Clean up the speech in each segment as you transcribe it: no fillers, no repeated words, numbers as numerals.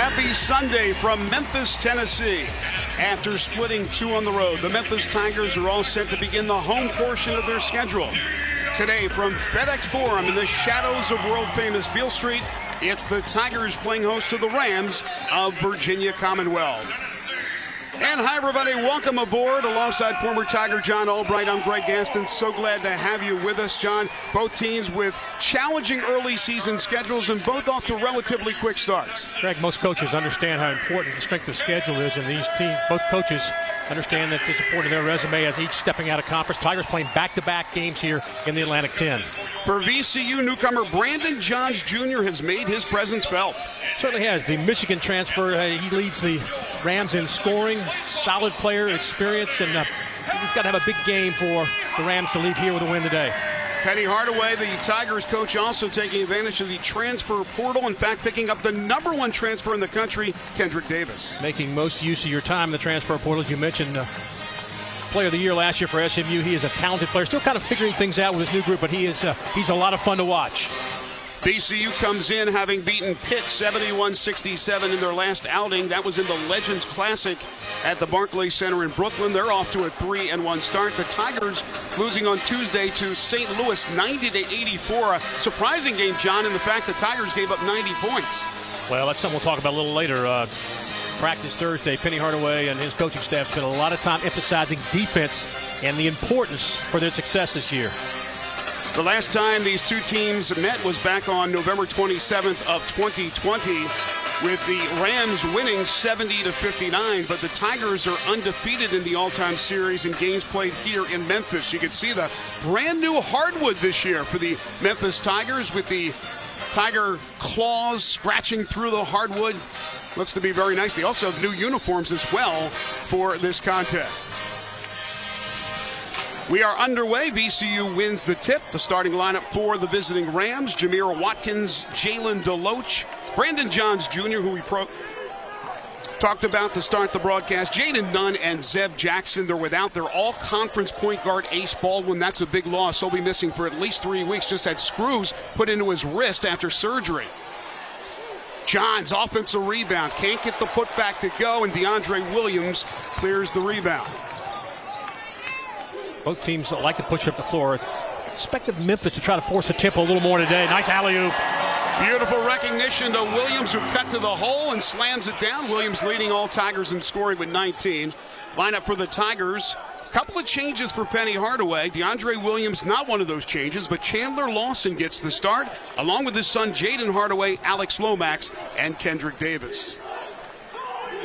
Happy Sunday from Memphis, Tennessee. After splitting 2 on the road, the Memphis Tigers are all set to begin the home portion of their schedule. Today from FedEx Forum in the shadows of world-famous Beale Street, it's the Tigers playing host to the Rams of Virginia Commonwealth. And hi, everybody. Welcome aboard. Alongside former Tiger John Albright, I'm Greg Gaston. So glad to have you with us, John. Both teams with challenging early season schedules and both off to relatively quick starts. Greg, most coaches understand how important the strength of schedule is, and these teams, both coaches understand that it's important to their resume as each stepping out of conference. Tigers playing back-to-back games here in the Atlantic 10. For VCU newcomer Brandon Johns Jr. has made his presence felt. Certainly has. The Michigan transfer, he leads the Rams in scoring, solid player, experience, and he's got to have a big game for the Rams to leave here with a win today. Penny Hardaway, the Tigers coach, also taking advantage of the transfer portal. In fact, picking up the #1 transfer in the country, Kendric Davis. Making most use of your time in the transfer portal, as you mentioned. Player of the year last year for SMU. He is a talented player, still kind of figuring things out with his new group, but he's a lot of fun to watch. VCU comes in having beaten Pitt 71-67 in their last outing. That was in the Legends Classic at the Barclays Center in Brooklyn. They're off to a 3-1 start. The Tigers losing on Tuesday to St. Louis 90-84. A surprising game, John, in the fact the Tigers gave up 90 points. Well, that's something we'll talk about a little later. Practice Thursday, Penny Hardaway and his coaching staff spent a lot of time emphasizing defense and the importance for their success this year. The last time these two teams met was back on November 27th of 2020, with the Rams winning 70-59, but the Tigers are undefeated in the all-time series in games played here in Memphis. You can see the brand new hardwood this year for the Memphis Tigers, with the Tiger claws scratching through the hardwood. Looks to be very nice. They also have new uniforms as well for this contest. We are underway. VCU wins the tip. The starting lineup for the visiting Rams: Jamir Watkins, Jayden Nunn, Brandon Johns Jr., who we talked about to start the broadcast, Jayden Nunn, and Zeb Jackson. They're without their all-conference point guard, Ace Baldwin. That's a big loss. He'll be missing for at least 3 weeks. Just had screws put into his wrist after surgery. Johns, offensive rebound. Can't get the putback to go, and DeAndre Williams clears the rebound. Both teams like to push up the floor. Expected Memphis to try to force the tempo a little more today. Nice alley-oop. Beautiful recognition to Williams, who cut to the hole and slams it down. Williams leading all Tigers in scoring with 19. Lineup for the Tigers. Couple of changes for Penny Hardaway. DeAndre Williams, not one of those changes, but Chandler Lawson gets the start, along with his son Jayden Hardaway, Alex Lomax, and Kendric Davis.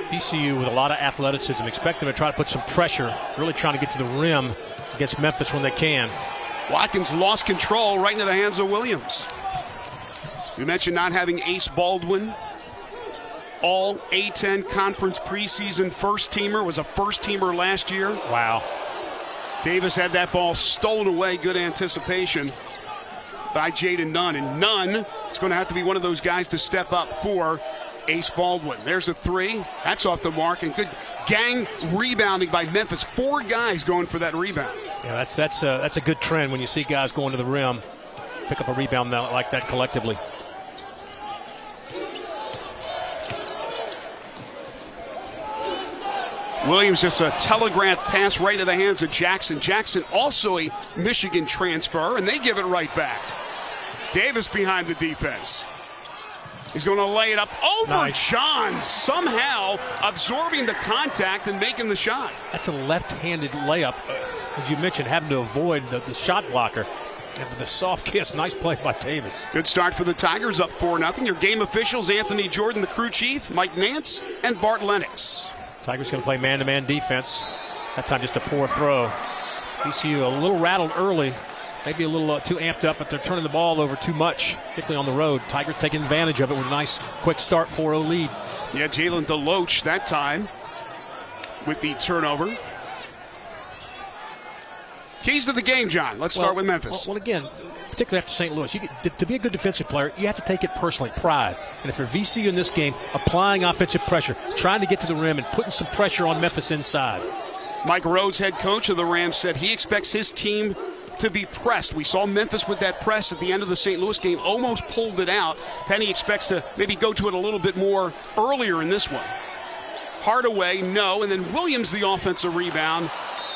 VCU with a lot of athleticism. Expect them to try to put some pressure, really trying to get to the rim against Memphis when they can. Watkins lost control right into the hands of Williams. We mentioned not having Ace Baldwin. All A10 conference preseason first-teamer, was a first-teamer last year. Wow. Davis had that ball stolen away. Good anticipation by Jayden Nunn. And Nunn is going to have to be one of those guys to step up for Ace Baldwin. There's a three. That's off the mark. And good gang rebounding by Memphis. 4 guys going for that rebound. Yeah, that's a good trend when you see guys going to the rim, pick up a rebound like that collectively. Williams, just a telegraph pass right into the hands of Jackson. Jackson also a Michigan transfer, and they give it right back. Davis behind the defense. He's going to lay it up over nice. Johns, somehow absorbing the contact and making the shot. That's a left-handed layup, as you mentioned, having to avoid the shot blocker. And with a soft kiss, nice play by Davis. Good start for the Tigers, up 4-0. Your game officials, Anthony Jordan, the crew chief, Mike Nance, and Bart Lennox. Tigers going to play man-to-man defense. That time just a poor throw. VCU a little rattled early. Maybe a little too amped up, but they're turning the ball over too much, particularly on the road. Tigers taking advantage of it with a nice quick start, 4-0 lead. Yeah, Jayden Nunn that time with the turnover. Keys to the game, John. Let's start with Memphis. Well, again, particularly after St. Louis, to be a good defensive player, you have to take it personally, pride. And if you're VCU in this game, applying offensive pressure, trying to get to the rim and putting some pressure on Memphis inside. Mike Rhodes, head coach of the Rams, said he expects his team to be pressed. We saw Memphis with that press at the end of the St. Louis game, almost pulled it out. Penny expects to maybe go to it a little bit more earlier in this one. Hardaway, no, and then Williams the offensive rebound.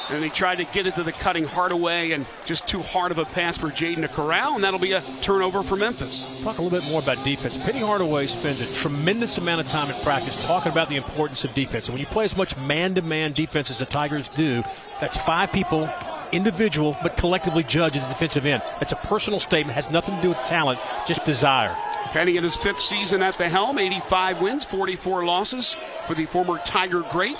And he tried to get it to the cutting Hardaway, and just too hard of a pass for Jayden to corral, and that'll be a turnover for Memphis. Talk a little bit more about defense. Penny Hardaway spends a tremendous amount of time in practice talking about the importance of defense. And when you play as much man-to-man defense as the Tigers do, that's 5 people, individual, but collectively judged at the defensive end. It's a personal statement, has nothing to do with talent, just desire. Penny in his 5th season at the helm, 85 wins, 44 losses for the former Tiger great.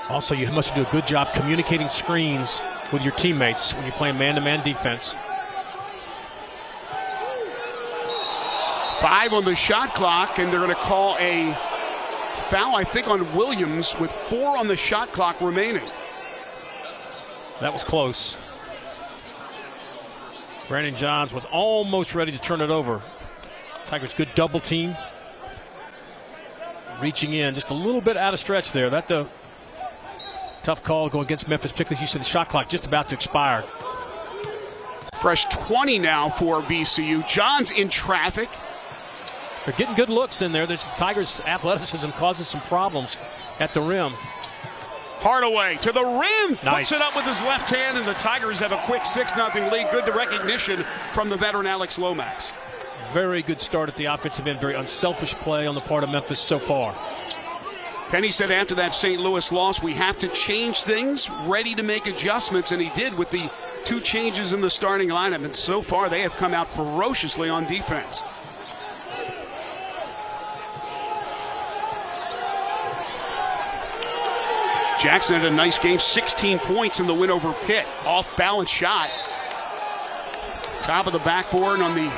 Also, you must do a good job communicating screens with your teammates when you're playing man-to-man defense. 5 on the shot clock, and they're going to call a foul, I think, on Williams with 4 on the shot clock remaining. That was close. Brandon Johns was almost ready to turn it over. Tigers good double team. Reaching in just a little bit out of stretch there. That the tough call going against Memphis, particularly as you said, the shot clock just about to expire. Fresh 20 now for VCU. Johns in traffic. They're getting good looks in there. There's Tigers' athleticism causing some problems at the rim. Hardaway to the rim. Nice. Puts it up with his left hand, and the Tigers have a quick 6-0 lead. Good recognition from the veteran Alex Lomax. Very good start at the offensive end. Very unselfish play on the part of Memphis so far. Penny said after that St. Louis loss, we have to change things, ready to make adjustments, and he did with the 2 changes in the starting lineup. And so far, they have come out ferociously on defense. Jackson had a nice game, 16 points in the win over Pitt. Off-balance shot. Top of the backboard on the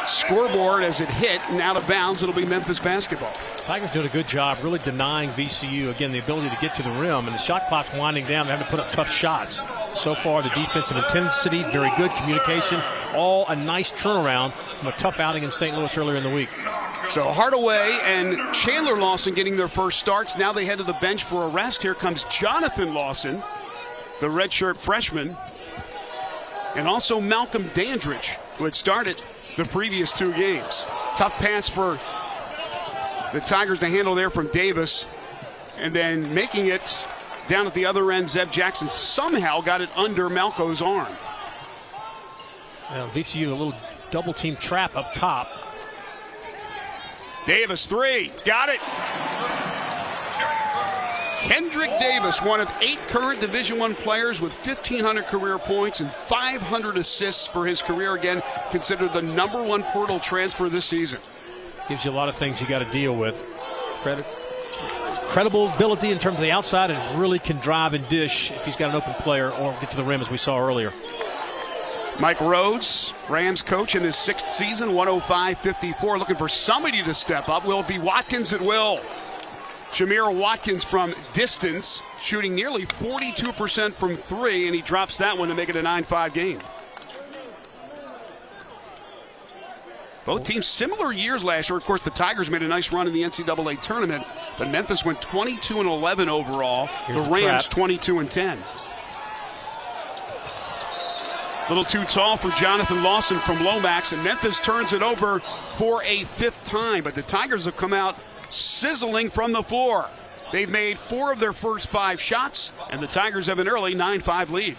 scoreboard as it hit and out of bounds. It'll be Memphis basketball. Tigers doing a good job really denying VCU, again, the ability to get to the rim. And the shot clock's winding down. They're having to put up tough shots. So far, the defensive intensity, very good communication, all a nice turnaround from a tough outing in St. Louis earlier in the week. So Hardaway and Chandler Lawson getting their first starts. Now they head to the bench for a rest. Here comes Jonathan Lawson, the redshirt freshman, and also Malcolm Dandridge, who had started the previous 2 games. Tough pass for the Tigers to handle there from Davis, and then making it down at the other end, Zeb Jackson somehow got it under Malco's arm. Now, VCU, a little double team trap up top. Davis, 3, got it. Kendric Davis, one of 8 current Division I players with 1,500 career points and 500 assists for his career. Again, considered the #1 portal transfer this season. Gives you a lot of things you got to deal with. Credible ability in terms of the outside, and really can drive and dish if he's got an open player or get to the rim, as we saw earlier. Mike Rhodes, Rams coach in his 6th season, 105-54, looking for somebody to step up. Will it be Watkins? It will. Jamir Watkins from distance, shooting nearly 42% from 3, and he drops that one to make it a 9-5 game. Both teams similar years last year. Of course, the Tigers made a nice run in the NCAA tournament, but Memphis went 22-11 overall. The Rams 22-10. A little too tall for Jonathan Lawson from Lomax, and Memphis turns it over for a 5th time. But the Tigers have come out sizzling from the floor. They've made 4 of their first 5 shots, and the Tigers have an early 9-5 lead.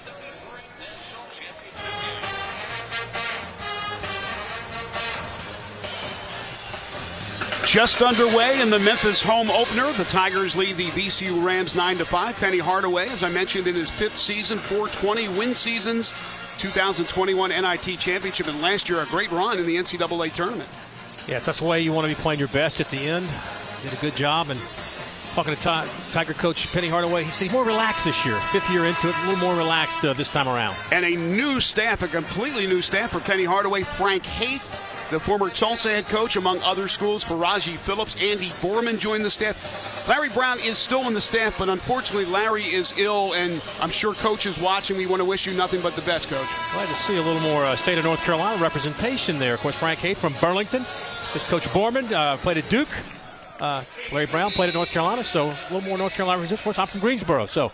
Just underway in the Memphis home opener. The Tigers lead the VCU Rams 9-5. Penny Hardaway, as I mentioned, in his 5th season, 420 win seasons, 2021 NIT championship, and last year a great run in the NCAA tournament. Yes, that's the way you want to be playing your best at the end. Did a good job. And talking to Tiger coach Penny Hardaway, he said he's more relaxed this year. 5th year into it, a little more relaxed this time around. And a new staff, a completely new staff for Penny Hardaway. Frank Haith, the former Tulsa head coach, among other schools. Faraji Phillips, Andy Borman joined the staff. Larry Brown is still in the staff, but unfortunately Larry is ill, and I'm sure Coach is watching. We want to wish you nothing but the best, Coach. Glad to see a little more state of North Carolina representation there. Of course, Frank Haith from Burlington. This Coach Borman played at Duke. Larry Brown played at North Carolina, so a little more North Carolina resistance. Of course, I'm from Greensboro, so.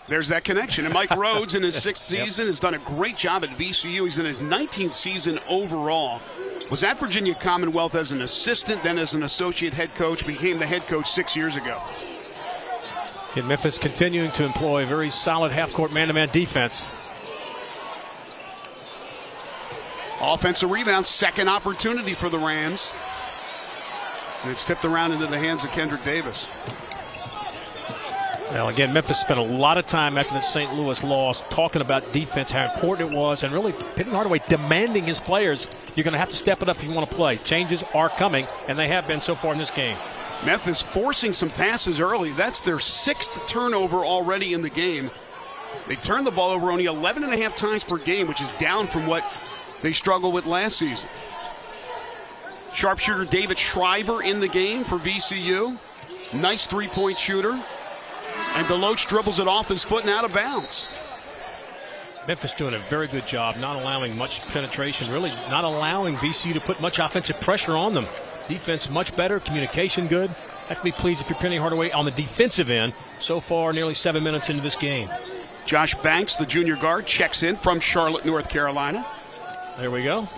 There's that connection. And Mike Rhodes, in his 6th season, has done a great job at VCU. He's in his 19th season overall. Was at Virginia Commonwealth as an assistant, then as an associate head coach, became the head coach 6 years ago. In Memphis, continuing to employ very solid half-court man-to-man defense. Offensive rebound, second opportunity for the Rams. And it's tipped around into the hands of Kendric Davis. Well, again, Memphis spent a lot of time after the St. Louis loss talking about defense, how important it was, and really Penny Hardaway demanding his players, you're going to have to step it up if you want to play. Changes are coming, and they have been so far in this game. Memphis forcing some passes early. That's their 6th turnover already in the game. They turned the ball over only 11.5 times per game, which is down from what they struggled with last season. Sharpshooter David Shriver in the game for VCU. Nice three-point shooter. And DeLoach dribbles it off his foot and out of bounds. Memphis doing a very good job not allowing much penetration, really not allowing VCU to put much offensive pressure on them. Defense much better, communication good. Have to be pleased if you're Penny Hardaway on the defensive end. So far, nearly 7 minutes into this game. Josh Banks, the junior guard, checks in from Charlotte, North Carolina. There we go.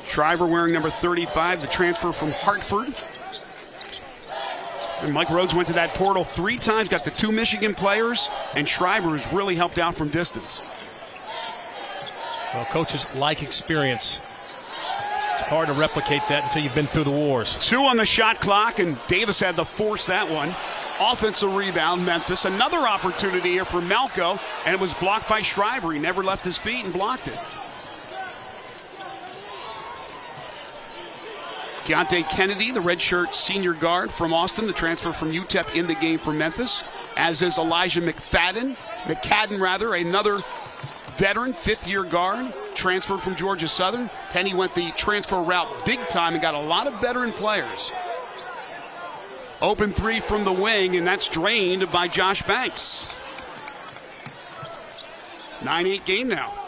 Shriver wearing number 35, the transfer from Hartford. And Mike Rhodes went to that portal 3 times, got the 2 Michigan players, and Shriver has really helped out from distance. Well, coaches like experience. It's hard to replicate that until you've been through the wars. 2 on the shot clock, and Davis had to force that one. Offensive rebound, Memphis. Another opportunity here for Malco, and it was blocked by Shriver. He never left his feet and blocked it. Keonte Kennedy, the redshirt senior guard from Austin, the transfer from UTEP in the game for Memphis, as is Elijah McCadden, another veteran, 5th-year guard, transferred from Georgia Southern. Penny went the transfer route big time and got a lot of veteran players. Open 3 from the wing, and that's drained by Josh Banks. 9-8 game now.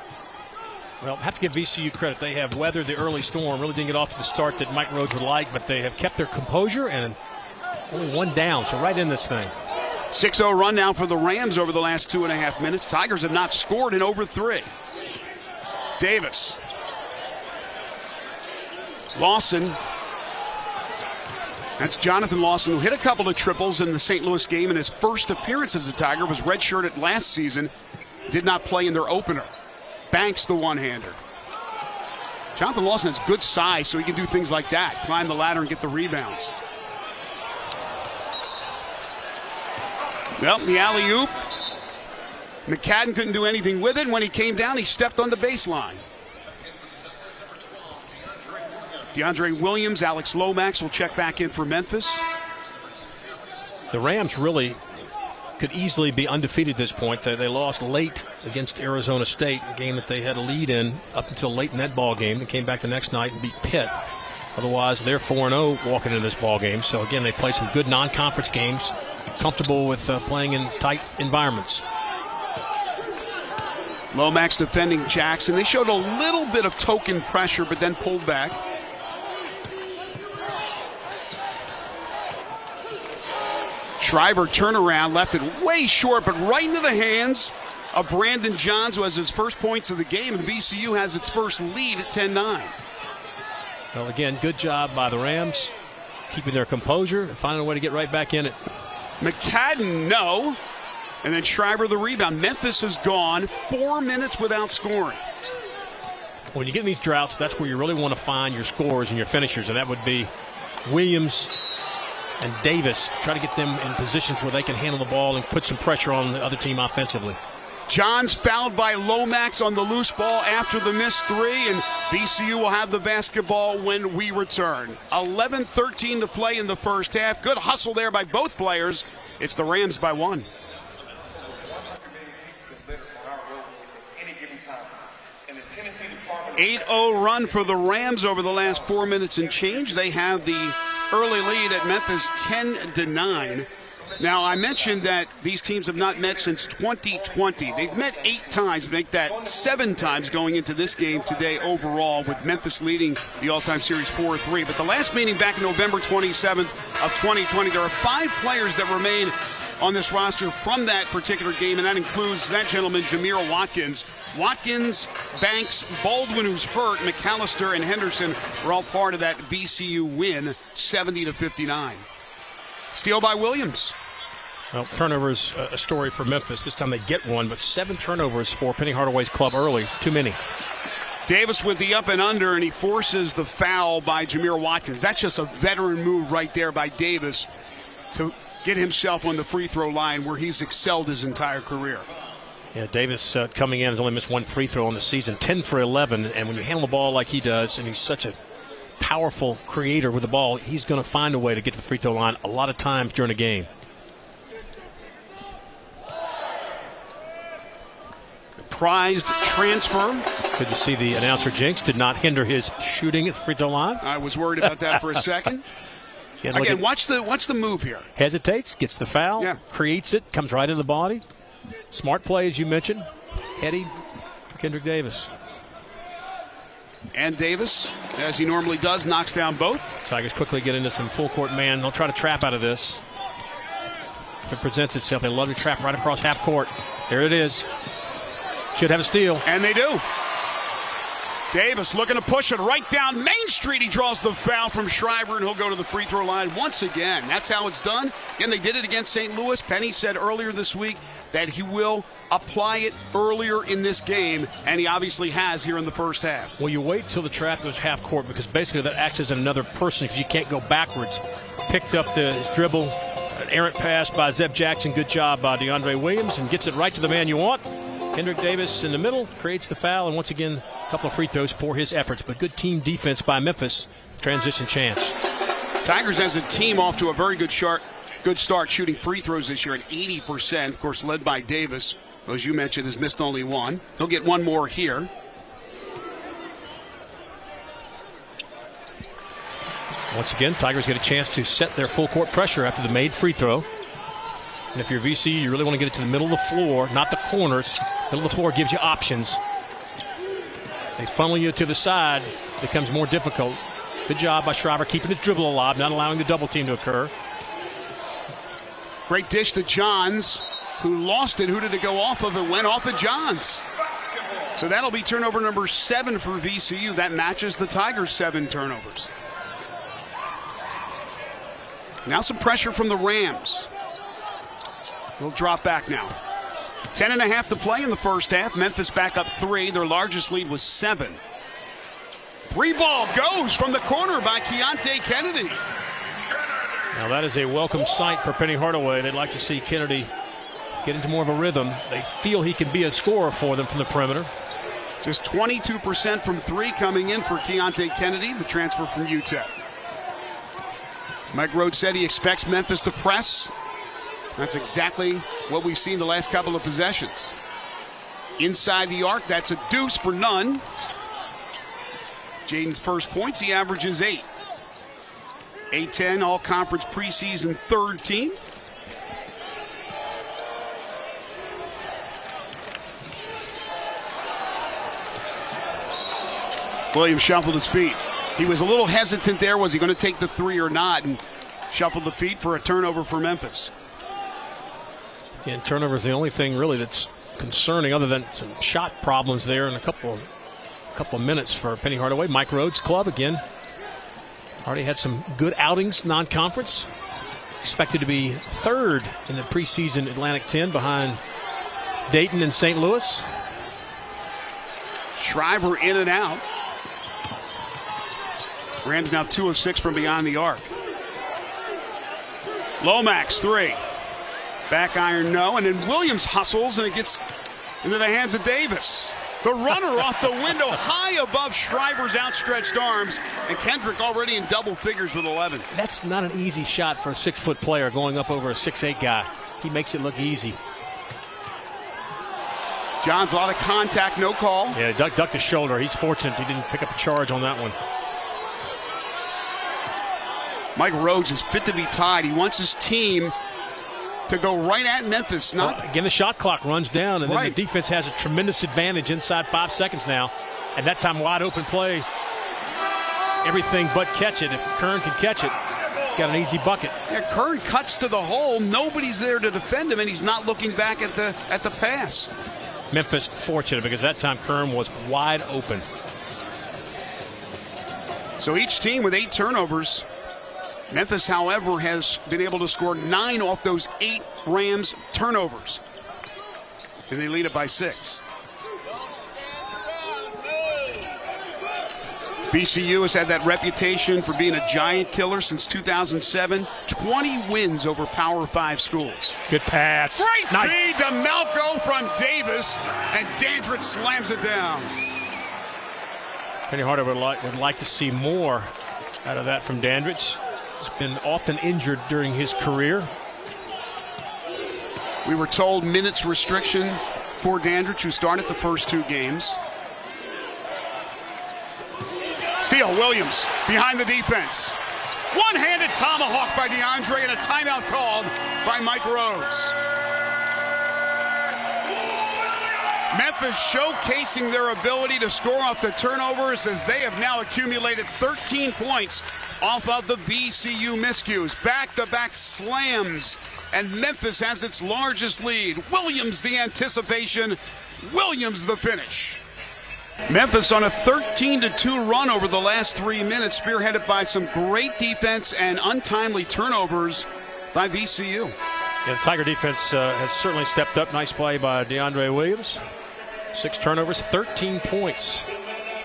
Well, have to give VCU credit. They have weathered the early storm. Really didn't get off to the start that Mike Rhodes would like, but they have kept their composure and only 1 down, so right in this thing. 6-0 run now for the Rams over the last 2.5 minutes. Tigers have not scored in over 3. Davis. Lawson. That's Jonathan Lawson, who hit a couple of triples in the St. Louis game in his first appearance as a Tiger, was redshirted last season, did not play in their opener. Banks the one-hander. Jonathan Lawson has good size, so he can do things like that, climb the ladder and get the rebounds. Well, the alley-oop. McCadden couldn't do anything with it, and when he came down, he stepped on the baseline. DeAndre Williams, Alex Lomax will check back in for Memphis. The Rams really could easily be undefeated at this point. They lost late against Arizona State, a game that they had a lead in up until late in that ball game. They came back the next night and beat Pitt. Otherwise, they're 4-0 walking into this ball game. So, again, they play some good non-conference games, comfortable with playing in tight environments. Lomax defending Jackson. They showed a little bit of token pressure, but then pulled back. Shriver turnaround, left it way short, but right into the hands of Brandon Johns, who has his first points of the game, and VCU has its first lead at 10-9. Well, again, good job by the Rams, keeping their composure and finding a way to get right back in it. McCadden, no. And then Shriver the rebound. Memphis is gone 4 minutes without scoring. When you get in these droughts, that's where you really want to find your scorers and your finishers, and that would be Williams and Davis. Try to get them in positions where they can handle the ball and put some pressure on the other team offensively. Johns fouled by Lomax on the loose ball after the missed 3, and VCU will have the basketball when we return. 11:13 to play in the first half. Good hustle there by both players. It's the Rams by 1. 8-0 run for the Rams over the last 4 minutes and change. They have the early lead at Memphis 10-9. Now, I mentioned that these teams have not met since 2020. They've met 8 times, make that 7 times going into this game today overall, with Memphis leading the all-time series 4-3. But the last meeting back in November 27th of 2020, there are 5 players that remain on this roster from that particular game, and that includes that gentleman, Jamir Watkins. Watkins, Banks, Baldwin, who's hurt, McAllister, and Henderson were all part of that VCU win, 70-59. Steal by Williams. Well, turnovers a story for Memphis. This time they get one, but 7 turnovers for Penny Hardaway's club early. Too many. Davis with the up and under, and he forces the foul by Jamir Watkins. That's just a veteran move right there by Davis to get himself on the free throw line where he's excelled his entire career. Yeah, Davis coming in has only missed 1 free throw on the season, 10 for 11, and when you handle the ball like he does, and he's such a powerful creator with the ball, he's going to find a way to get to the free throw line a lot of times during a game. Prized transfer. Good to see the announcer jinx did not hinder his shooting at the free throw line. I was worried about that for a second. Again, watch the move here. Hesitates, gets the foul, yeah. Creates it, comes right in the body. Smart play, as you mentioned. Heady for Kendric Davis. And Davis, as he normally does, knocks down both. Tigers quickly get into some full court man. They'll try to trap out of this. If it presents itself, they love to trap right across half court. There it is. Should have a steal. And they do. Davis looking to push it right down Main Street. He draws the foul from Shriver, and he'll go to the free throw line once again. That's how it's done. Again, they did it against St. Louis. Penny said earlier this week that he will apply it earlier in this game, and he obviously has here in the first half. Well, you wait till the trap goes half court because basically that acts as another person because you can't go backwards. Picked up his dribble, an errant pass by Zeb Jackson. Good job by DeAndre Williams, and gets it right to the man you want. Kendric Davis in the middle creates the foul, and once again, a couple of free throws for his efforts. But good team defense by Memphis. Transition chance. Tigers as a team off to a very good start shooting free throws this year at 80%. Of course, led by Davis, who, as you mentioned, has missed only 1. He'll get 1 more here. Once again, Tigers get a chance to set their full court pressure after the made free throw. And if you're VCU, you really want to get it to the middle of the floor, not the corners. Middle of the floor gives you options. They funnel you to the side, it becomes more difficult. Good job by Shriver keeping his dribble alive, not allowing the double team to occur. Great dish to Johns, who lost it. Who did it go off of? It went off of Johns. So that'll be turnover number 7 for VCU. That matches the Tigers' 7 turnovers. Now some pressure from the Rams. We'll drop back now. 10.5 to play in the first half. Memphis back up 3. Their largest lead was 7. 3 ball goes from the corner by Keonte Kennedy. Now that is a welcome sight for Penny Hardaway. They'd like to see Kennedy get into more of a rhythm. They feel he can be a scorer for them from the perimeter. Just 22% from 3 coming in for Keonte Kennedy, the transfer from UTEP. Mike Rhodes said he expects Memphis to press. That's exactly what we've seen the last couple of possessions. Inside the arc, that's a deuce for Nunn. Jayden's first points, he averages 8. A-10 all-conference preseason 3rd team. Williams shuffled his feet. He was a little hesitant there. Was he going to take the 3 or not? And shuffled the feet for a turnover for Memphis. And turnover is the only thing really that's concerning, other than some shot problems there in a couple of minutes for Penny Hardaway. Mike Rhodes' club again. Already had some good outings non-conference. Expected to be 3rd in the preseason Atlantic 10 behind Dayton and St. Louis. Shriver in and out. Rams now 2 of 6 from beyond the arc. Lomax 3. Back iron, no. And then Williams hustles, and it gets into the hands of Davis. The runner off the window, high above Shriver's outstretched arms. And Kendrick already in double figures with 11. That's not an easy shot for a 6-foot player going up over a 6'8" guy. He makes it look easy. Johns, a lot of contact, no call. Yeah, ducked his shoulder. He's fortunate he didn't pick up a charge on that one. Mike Rhodes is fit to be tied. He wants his team to go right at Memphis. Again, the shot clock runs down, and then the defense has a tremendous advantage inside 5 seconds now. And that time, wide open play, everything but catch it. If Kern can catch it, he's got an easy bucket. Yeah, Kern cuts to the hole. Nobody's there to defend him, and he's not looking back at the pass. Memphis fortunate because that time Kern was wide open. So each team with 8 turnovers. Memphis, however, has been able to score 9 off those 8 Rams turnovers. And they lead it by 6. VCU has had that reputation for being a giant killer since 2007. 20 wins over Power 5 schools. Good pass. Great feed to Malco from Davis, and Dandridge slams it down. Penny Hardaway would like to see more out of that from Dandridge. He's been often injured during his career. We were told minutes restriction for Dandridge, who started the first 2 games. Steal, Williams behind the defense. One-handed tomahawk by DeAndre, and a timeout called by Mike Rhodes. Memphis showcasing their ability to score off the turnovers as they have now accumulated 13 points off of the VCU miscues. Back-to-back slams, and Memphis has its largest lead. Williams the anticipation, Williams the finish. Memphis on a 13-2 run over the last 3 minutes, spearheaded by some great defense and untimely turnovers by VCU. Yeah, the Tiger defense has certainly stepped up. Nice play by DeAndre Williams. 6 turnovers, 13 points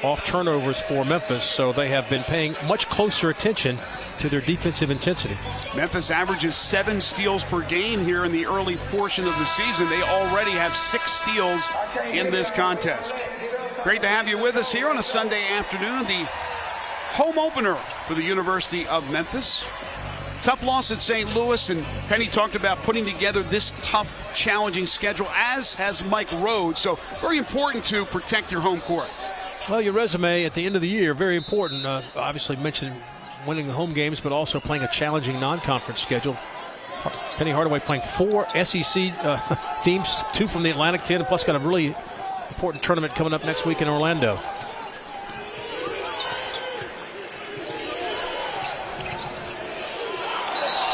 off turnovers for Memphis, so they have been paying much closer attention to their defensive intensity. Memphis averages 7 steals per game here in the early portion of the season. They already have 6 steals in this contest. Great to have you with us here on a Sunday afternoon, the home opener for the University of Memphis. Tough loss at St. Louis, and Penny talked about putting together this tough, challenging schedule, as has Mike Rhodes. So very important to protect your home court. Well, your resume at the end of the year, very important. Obviously mentioned winning the home games, but also playing a challenging non-conference schedule. Penny Hardaway playing 4 SEC teams, 2 from the Atlantic 10, and plus got a really important tournament coming up next week in Orlando.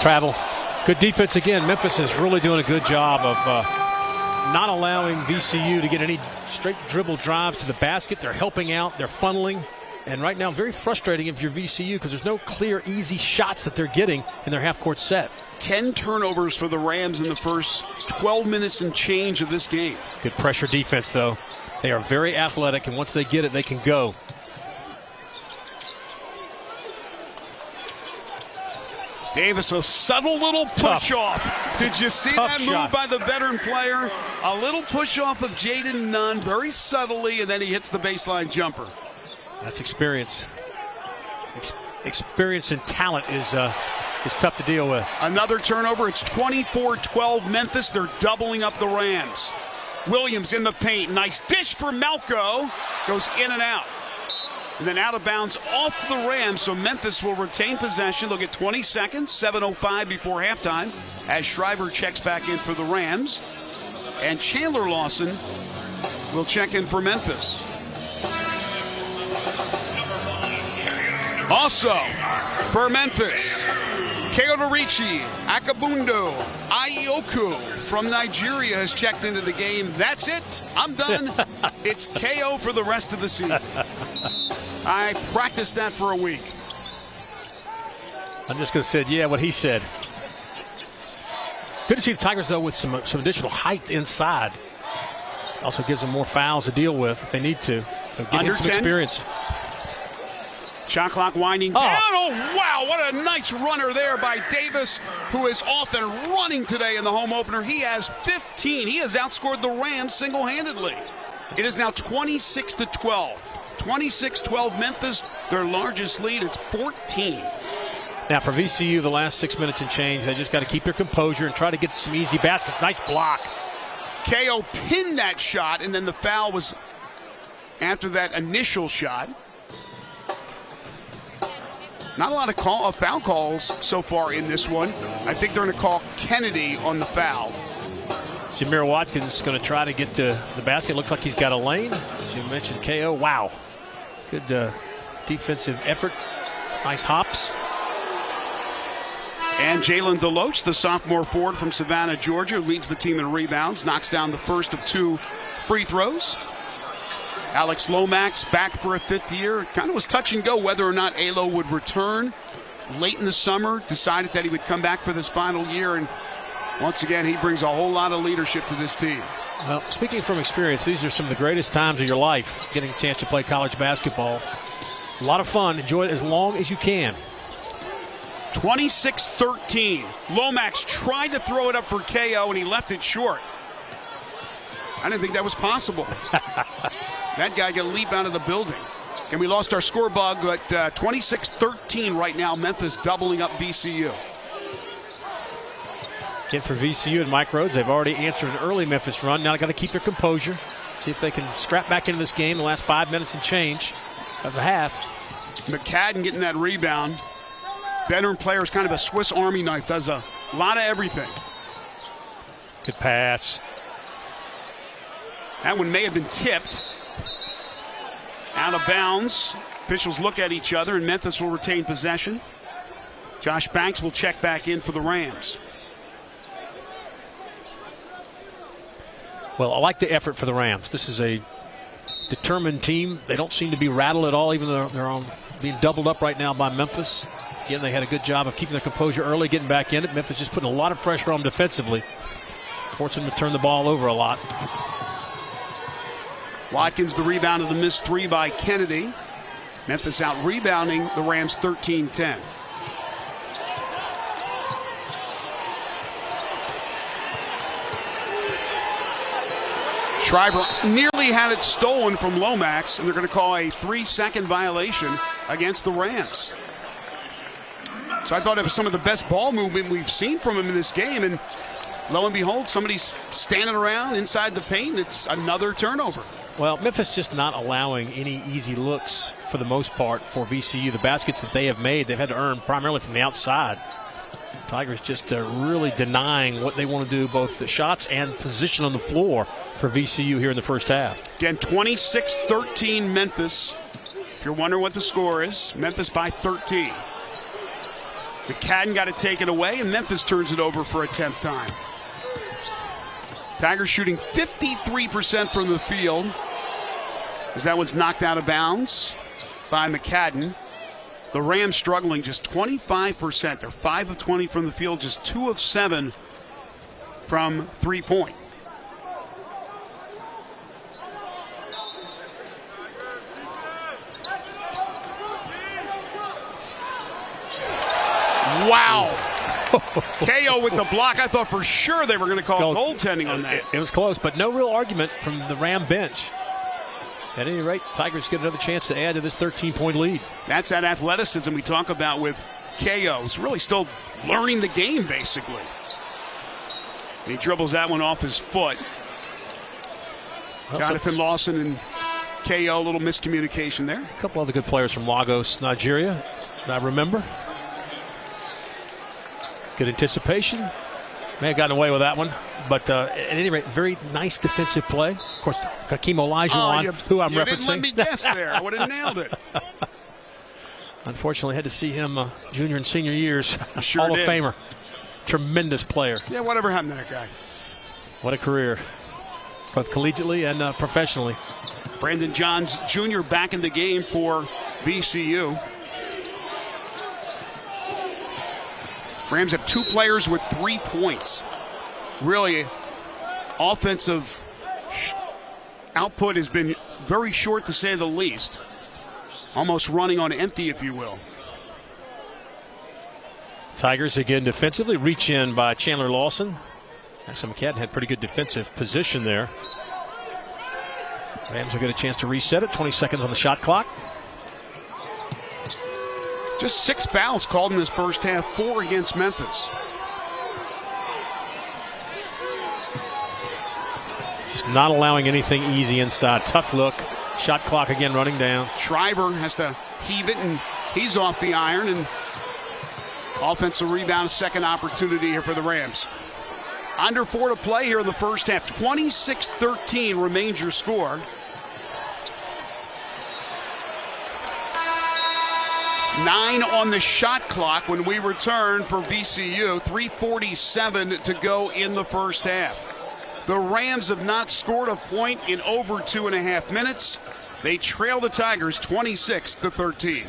Travel. Good defense again. Memphis is really doing a good job of not allowing VCU to get any straight dribble drives to the basket. They're helping out. They're funneling. And right now, very frustrating if you're VCU because there's no clear, easy shots that they're getting in their half-court set. 10 turnovers for the Rams in the first 12 minutes and change of this game. Good pressure defense, though. They are very athletic, and once they get it, they can go. Davis, a subtle little push-off. Did you see that move by the veteran player? A little push-off of Jayden Nunn, very subtly, and then he hits the baseline jumper. That's experience. Experience and talent is tough to deal with. Another turnover. It's 24-12 Memphis. They're doubling up the Rams. Williams in the paint. Nice dish for Malco. Goes in and out. And then out of bounds off the Rams, so Memphis will retain possession. They'll get 20 seconds, 7:05 before halftime, as Schreiber checks back in for the Rams. And Chandler Lawson will check in for Memphis. Also, for Memphis, Keonte Akabundo Aioku from Nigeria has checked into the game. That's it. I'm done. It's KO for the rest of the season. I practiced that for a week. I'm just going to say, yeah, what he said. Good to see the Tigers, though, with some additional height inside. Also gives them more fouls to deal with if they need to. So getting some experience. Shot clock winding down. Oh, wow, what a nice runner there by Davis, who is off and running today in the home opener. He has 15. He has outscored the Rams single-handedly. It is now 26-12. 26-12 Memphis, their largest lead. It's 14. Now for VCU, the last 6 minutes and change, they just got to keep their composure and try to get some easy baskets. Nice block. KO pinned that shot, and then the foul was after that initial shot. Not a lot of foul calls so far in this one. I think they're going to call Kennedy on the foul. Jamir Watkins is going to try to get to the basket. Looks like he's got a lane. As you mentioned, KO. Wow. Good defensive effort. Nice hops. And Jayden Nunn, the sophomore forward from Savannah, Georgia, leads the team in rebounds, knocks down the first of 2 free throws. Alex Lomax back for a 5th year. Kind of was touch and go whether or not Alo would return late in the summer. Decided that he would come back for this final year, and once again he brings a whole lot of leadership to this team. Well, speaking from experience, these are some of the greatest times of your life, getting a chance to play college basketball. A lot of fun. Enjoy it as long as you can. 26-13. Lomax tried to throw it up for KO, and he left it short. I didn't think that was possible. That guy got a leap out of the building. And we lost our score bug, but 26-13 right now. Memphis doubling up VCU. Again, for VCU and Mike Rhodes, they've already answered an early Memphis run. Now they've got to keep their composure. See if they can scrap back into this game the last 5 minutes and change of the half. McCadden getting that rebound. Veteran player is kind of a Swiss Army knife. Does a lot of everything. Good pass. That one may have been tipped. Out of bounds. Officials look at each other, and Memphis will retain possession. Josh Banks will check back in for the Rams. Well, I like the effort for the Rams. This is a determined team. They don't seem to be rattled at all, even though they're being doubled up right now by Memphis. Again, they had a good job of keeping their composure early, getting back in it. Memphis just putting a lot of pressure on them defensively, forcing them to turn the ball over a lot. Watkins the rebound of the missed 3 by Kennedy. Memphis out rebounding the Rams 13-10. Shriver nearly had it stolen from Lomax, and they're going to call a 3-second violation against the Rams. So I thought it was some of the best ball movement we've seen from him in this game, and lo and behold, somebody's standing around inside the paint. It's another turnover. Well, Memphis just not allowing any easy looks for the most part for VCU. The baskets that they have made, they've had to earn primarily from the outside. Tigers just really denying what they want to do, both the shots and position on the floor for VCU here in the first half. Again, 26-13 Memphis. If you're wondering what the score is, Memphis by 13. McCadden got to take it away, and Memphis turns it over for a 10th time. Tigers shooting 53% from the field, as that one's knocked out of bounds by McCadden. The Rams struggling, just 25%. They're 5 of 20 from the field, just 2 of 7 from 3-point. Wow. KO with the block. I thought for sure they were going to call goaltending on that. It was close, but no real argument from the Ram bench. At any rate, Tigers get another chance to add to this 13-point lead. That's that athleticism we talk about with KO. He's really still learning the game, basically. And he dribbles that one off his foot. Jonathan Lawson and KO, a little miscommunication there. A couple other good players from Lagos, Nigeria, I remember. Good anticipation. May have gotten away with that one. But at any rate, very nice defensive play. Of course, Hakeem Olajuwon, who I'm referencing. Didn't let me guess there. I would have nailed it. Unfortunately, had to see him junior and senior years. Sure Hall of did. Famer. Tremendous player. Yeah, whatever happened to that guy? What a career. Both collegiately and professionally. Brandon Johns Jr. back in the game for VCU. Rams have 2 players with 3 points. Really, offensive output has been very short, to say the least. Almost running on empty, if you will. Tigers again defensively, reach in by Chandler Lawson. Actually, McCadden had pretty good defensive position there. Rams will get a chance to reset it. 20 seconds on the shot clock. Just 6 fouls called in this first half, 4 against Memphis. Just not allowing anything easy inside. Tough look. Shot clock again running down. Schreiber has to heave it, and he's off the iron. And offensive rebound, second opportunity here for the Rams. Under 4 to play here in the first half. 26-13 remains your score. 9 on the shot clock when we return for VCU. 3:47 to go in the first half. The Rams have not scored a point in over 2.5 minutes. They trail the Tigers 26-13.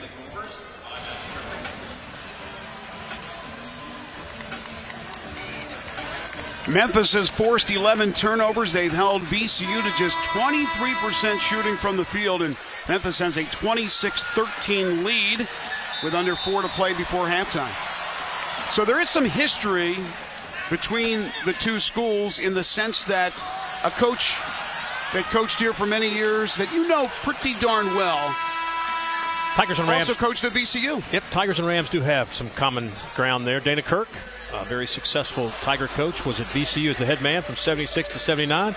Memphis has forced 11 turnovers. They've held VCU to just 23% shooting from the field, and Memphis has a 26-13 lead with under 4 to play before halftime. So there is some history between the two schools in the sense that a coach that coached here for many years that you know pretty darn well Tigers and Rams also coached at VCU. Yep, Tigers and Rams do have some common ground there. Dana Kirk, a very successful Tiger coach, was at VCU as the head man from 76 to 79.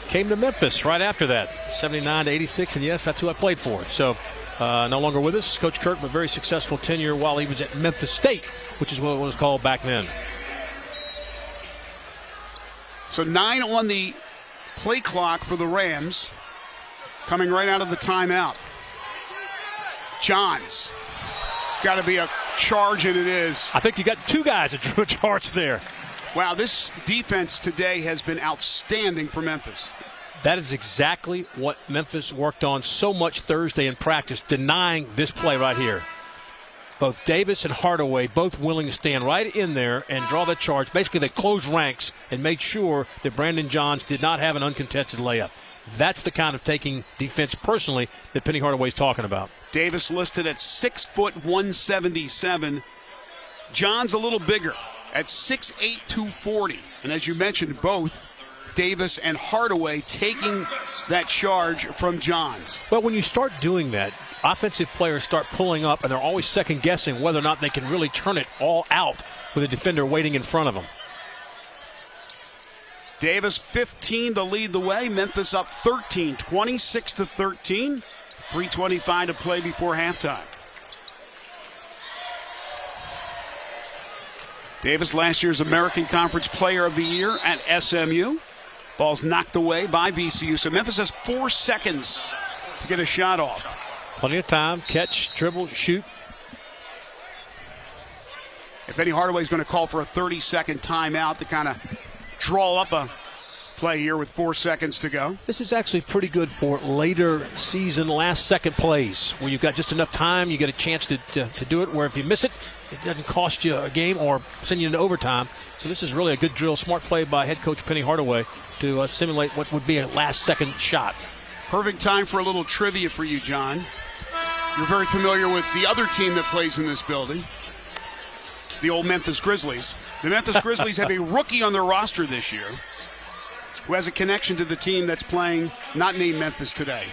Came to Memphis right after that, 79 to 86, and yes, that's who I played for. So no longer with us, Coach Kirk, but very successful tenure while he was at Memphis State, which is what it was called back then. So 9 on the play clock for the Rams, coming right out of the timeout. Johns. It's got to be a charge, and it is. I think you got two guys that drew a charge there. Wow, this defense today has been outstanding for Memphis. That is exactly what Memphis worked on so much Thursday in practice, denying this play right here. Both Davis and Hardaway both willing to stand right in there and draw the charge. Basically, they closed ranks and made sure that Brandon Johns did not have an uncontested layup. That's the kind of taking defense personally that Penny Hardaway's talking about. Davis listed at 6 foot 177. Johns a little bigger at 6'8", 240. And as you mentioned, both Davis and Hardaway taking that charge from Johns. Well, when you start doing that, offensive players start pulling up, and they're always second-guessing whether or not they can really turn it all out with a defender waiting in front of them. Davis 15 to lead the way. Memphis up 13, 26-13. 3:25 to play before halftime. Davis, last year's American Conference Player of the Year at SMU. Ball's knocked away by VCU. So Memphis has 4 seconds to get a shot off. Plenty of time. Catch, dribble, shoot. If Penny Hardaway's going to call for a 30-second timeout to kind of draw up a play here with 4 seconds to go. This is actually pretty good for later season, last-second plays where you've got just enough time, you get a chance to do it, where if you miss it, it doesn't cost you a game or send you into overtime. So this is really a good drill, smart play by head coach Penny Hardaway to simulate what would be a last-second shot. Perfect time for a little trivia for you, John. You're very familiar with the other team that plays in this building, the old Memphis Grizzlies. The Memphis Grizzlies have a rookie on their roster this year who has a connection to the team that's playing, not named Memphis today.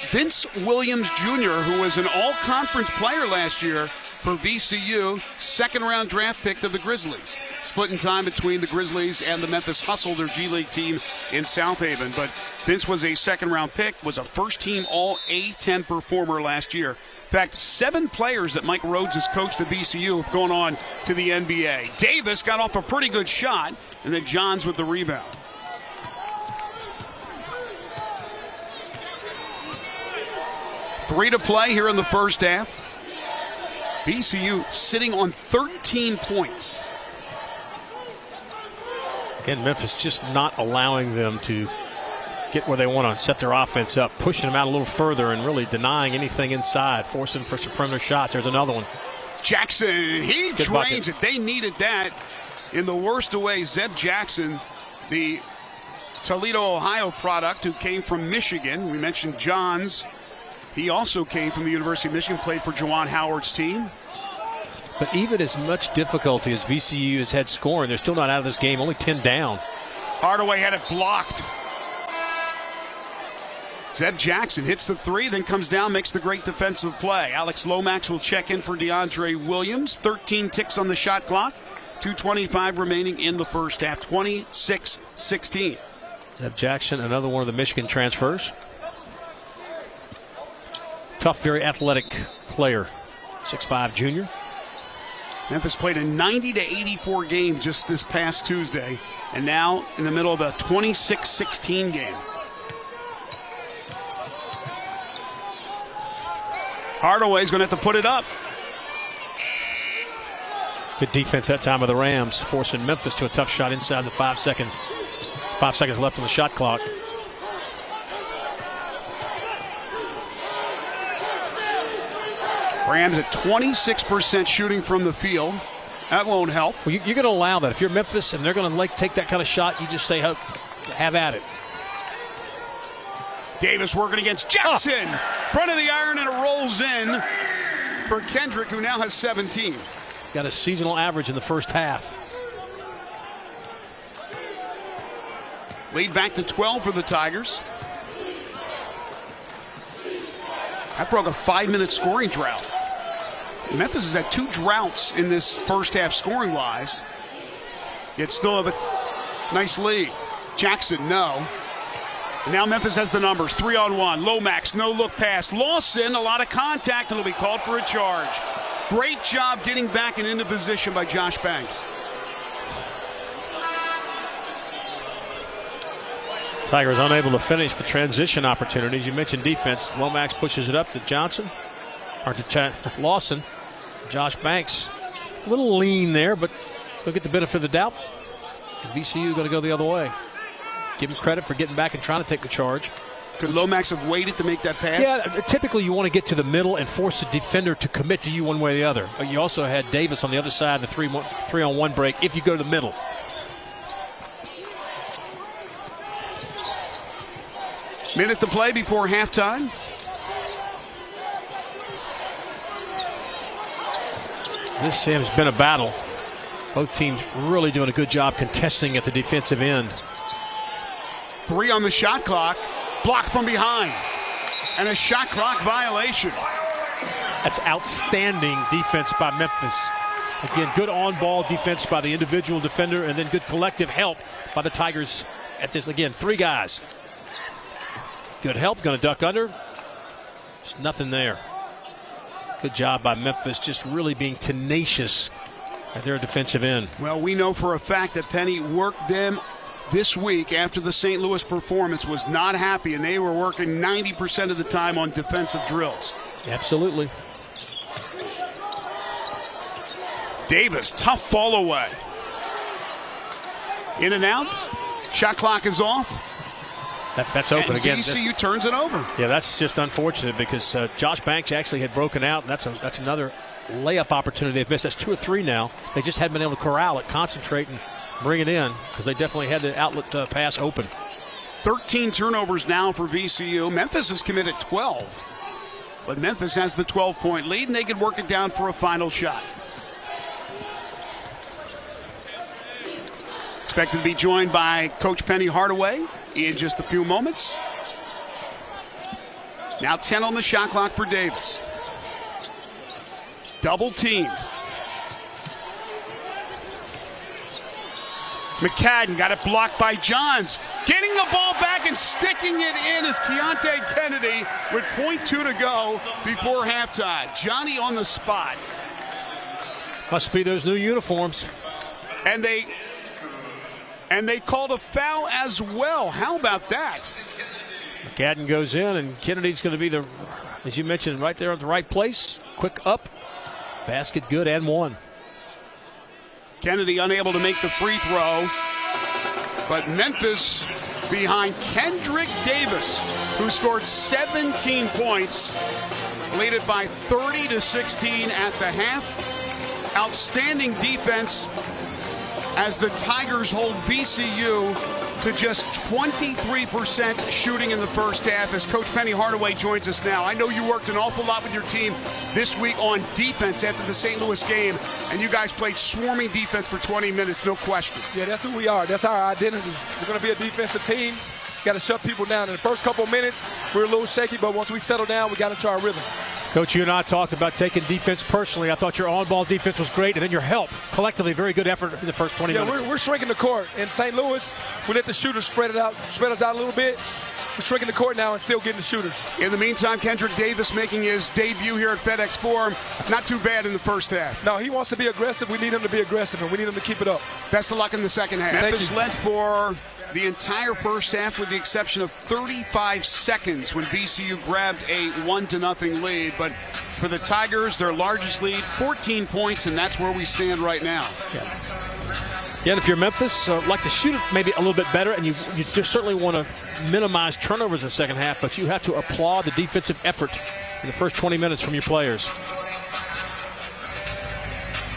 Vince Williams Jr., who was an all-conference player last year for VCU, second-round draft pick of the Grizzlies. Splitting time between the Grizzlies and the Memphis Hustle, their G League team in South Haven. But Vince was a second-round pick, was a first-team All-A-10 performer last year. In fact, 7 players that Mike Rhodes has coached at VCU have gone on to the NBA. Davis got off a pretty good shot, and then Johns with the rebound. Three to play here in the first half. VCU sitting on 13 points. Again, Memphis just not allowing them to get where they want to set their offense up, pushing them out a little further and really denying anything inside, forcing for some perimeter shots. There's another one. Jackson, he drains it. They needed that in the worst of ways. Zeb Jackson, the Toledo, Ohio product who came from Michigan. We mentioned Johns. He also came from the University of Michigan, played for Juwan Howard's team. But even as much difficulty as VCU has had scoring, they're still not out of this game, only 10 down. Hardaway had it blocked. Zeb Jackson hits the three, then comes down, makes the great defensive play. Alex Lomax will check in for DeAndre Williams. 13 ticks on the shot clock. 2:25 remaining in the first half. 26-16. Zeb Jackson, another one of the Michigan transfers. tough, very athletic player. 6'5" junior. Memphis played a 90-84 game just this past Tuesday, and now in the middle of a 26-16 game. Hardaway's going to have to put it up. Good defense that time of the Rams, forcing Memphis to a tough shot inside the 5 seconds left on the shot clock. Rams at 26% shooting from the field. That won't help. Well, you're going to allow that. If you're Memphis and they're going to take that kind of shot, you just say, have at it. Davis working against Jackson. Front of the iron, and it rolls in for Kendrick, who now has 17. Got a seasonal average in the first half. Lead back to 12 for the Tigers. That broke a 5-minute scoring drought. Memphis has had 2 droughts in this first half scoring-wise, yet still have a nice lead. Jackson, no. And now Memphis has the numbers. 3-on-1. Lomax, no-look pass. Lawson, a lot of contact, and it'll be called for a charge. Great job getting back and into position by Josh Banks. Tigers unable to finish the transition opportunities. You mentioned defense. Lomax pushes it up to Johnson, or to Lawson. Josh Banks, a little lean there, but he'll get the benefit of the doubt. And VCU going to go the other way. Give him credit for getting back and trying to take the charge. Could Lomax have waited to make that pass? Yeah, typically you want to get to the middle and force the defender to commit to you one way or the other. But you also had Davis on the other side in the 3-on-1 break if you go to the middle. Minute to play before halftime. This has been a battle. Both teams really doing a good job contesting at the defensive end. 3 on the shot clock. Blocked from behind. And a shot clock violation. That's outstanding defense by Memphis. Again, good on-ball defense by the individual defender, and then good collective help by the Tigers at this. Again, 3 guys. Good help, going to duck under. There's nothing there. Good job by Memphis, just really being tenacious at their defensive end. Well, we know for a fact that Penny worked them this week after the St. Louis performance, was not happy, and they were working 90% of the time on defensive drills. Absolutely. Davis, tough fall away. In and out. Shot clock is off. That's open and again. VCU turns it over. Yeah, that's just unfortunate because Josh Banks actually had broken out, and that's another layup opportunity they've missed. That's 2 or 3 now. They just haven't been able to corral it, concentrate, and bring it in because they definitely had the outlet pass open. 13 turnovers now for VCU. Memphis has committed 12, but Memphis has the 12-point lead, and they can work it down for a final shot. Expected to be joined by Coach Penny Hardaway in just a few moments. Now 10 on the shot clock for Davis. Double team. McCadden got it blocked by Johns. Getting the ball back and sticking it in is Keonte Kennedy with 0.2 to go before halftime. Johnny on the spot. Must be those new uniforms. And they called a foul as well. How about that? McCadden goes in, and Kennedy's going to be as you mentioned, right there at the right place. Quick up. Basket good and one. Kennedy unable to make the free throw. But Memphis behind Kendric Davis, who scored 17 points, lead it by 30-16 at the half. Outstanding defense as the Tigers hold VCU to just 23% shooting in the first half as Coach Penny Hardaway joins us now. I know you worked an awful lot with your team this week on defense after the St. Louis game, and you guys played swarming defense for 20 minutes, no question. Yeah, that's who we are. That's our identity. We're going to be a defensive team. Got to shut people down. In the first couple of minutes, we're a little shaky, but once we settle down, we got into our rhythm. Coach, you and I talked about taking defense personally. I thought your on-ball defense was great, and then your help. Collectively, very good effort in the first 20 minutes. Yeah, we're shrinking the court. In St. Louis, we let the shooters spread us out a little bit. shrinking the court now and still getting the shooters. In the meantime, Kendric Davis making his debut here at FedEx Forum. Not too bad in the first half. No, he wants to be aggressive. We need him to be aggressive, and we need him to keep it up. Best of luck in the second half. Memphis led for the entire first half with the exception of 35 seconds when VCU grabbed a 1-0 lead. But for the Tigers, their largest lead, 14 points, and that's where we stand right now. Yeah, and if you're Memphis, like to shoot it maybe a little bit better, and you just certainly want to minimize turnovers in the second half, but you have to applaud the defensive effort in the first 20 minutes from your players.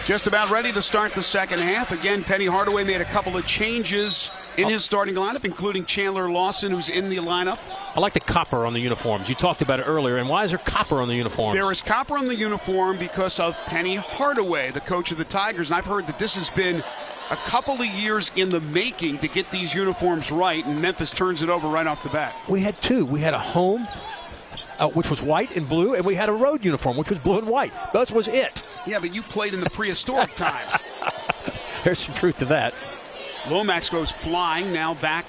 Just about ready to start the second half. Again, Penny Hardaway made a couple of changes in his starting lineup, including Chandler Lawson, who's in the lineup. I like the copper on the uniforms. You talked about it earlier, and why is there copper on the uniforms? There is copper on the uniform because of Penny Hardaway, the coach of the Tigers, and I've heard that this has been a couple of years in the making to get these uniforms right, and Memphis turns it over right off the bat. We had two. We had a home, which was white and blue, and we had a road uniform, which was blue and white. That was it. Yeah, but you played in the prehistoric times. There's some truth to that. Lomax goes flying, now back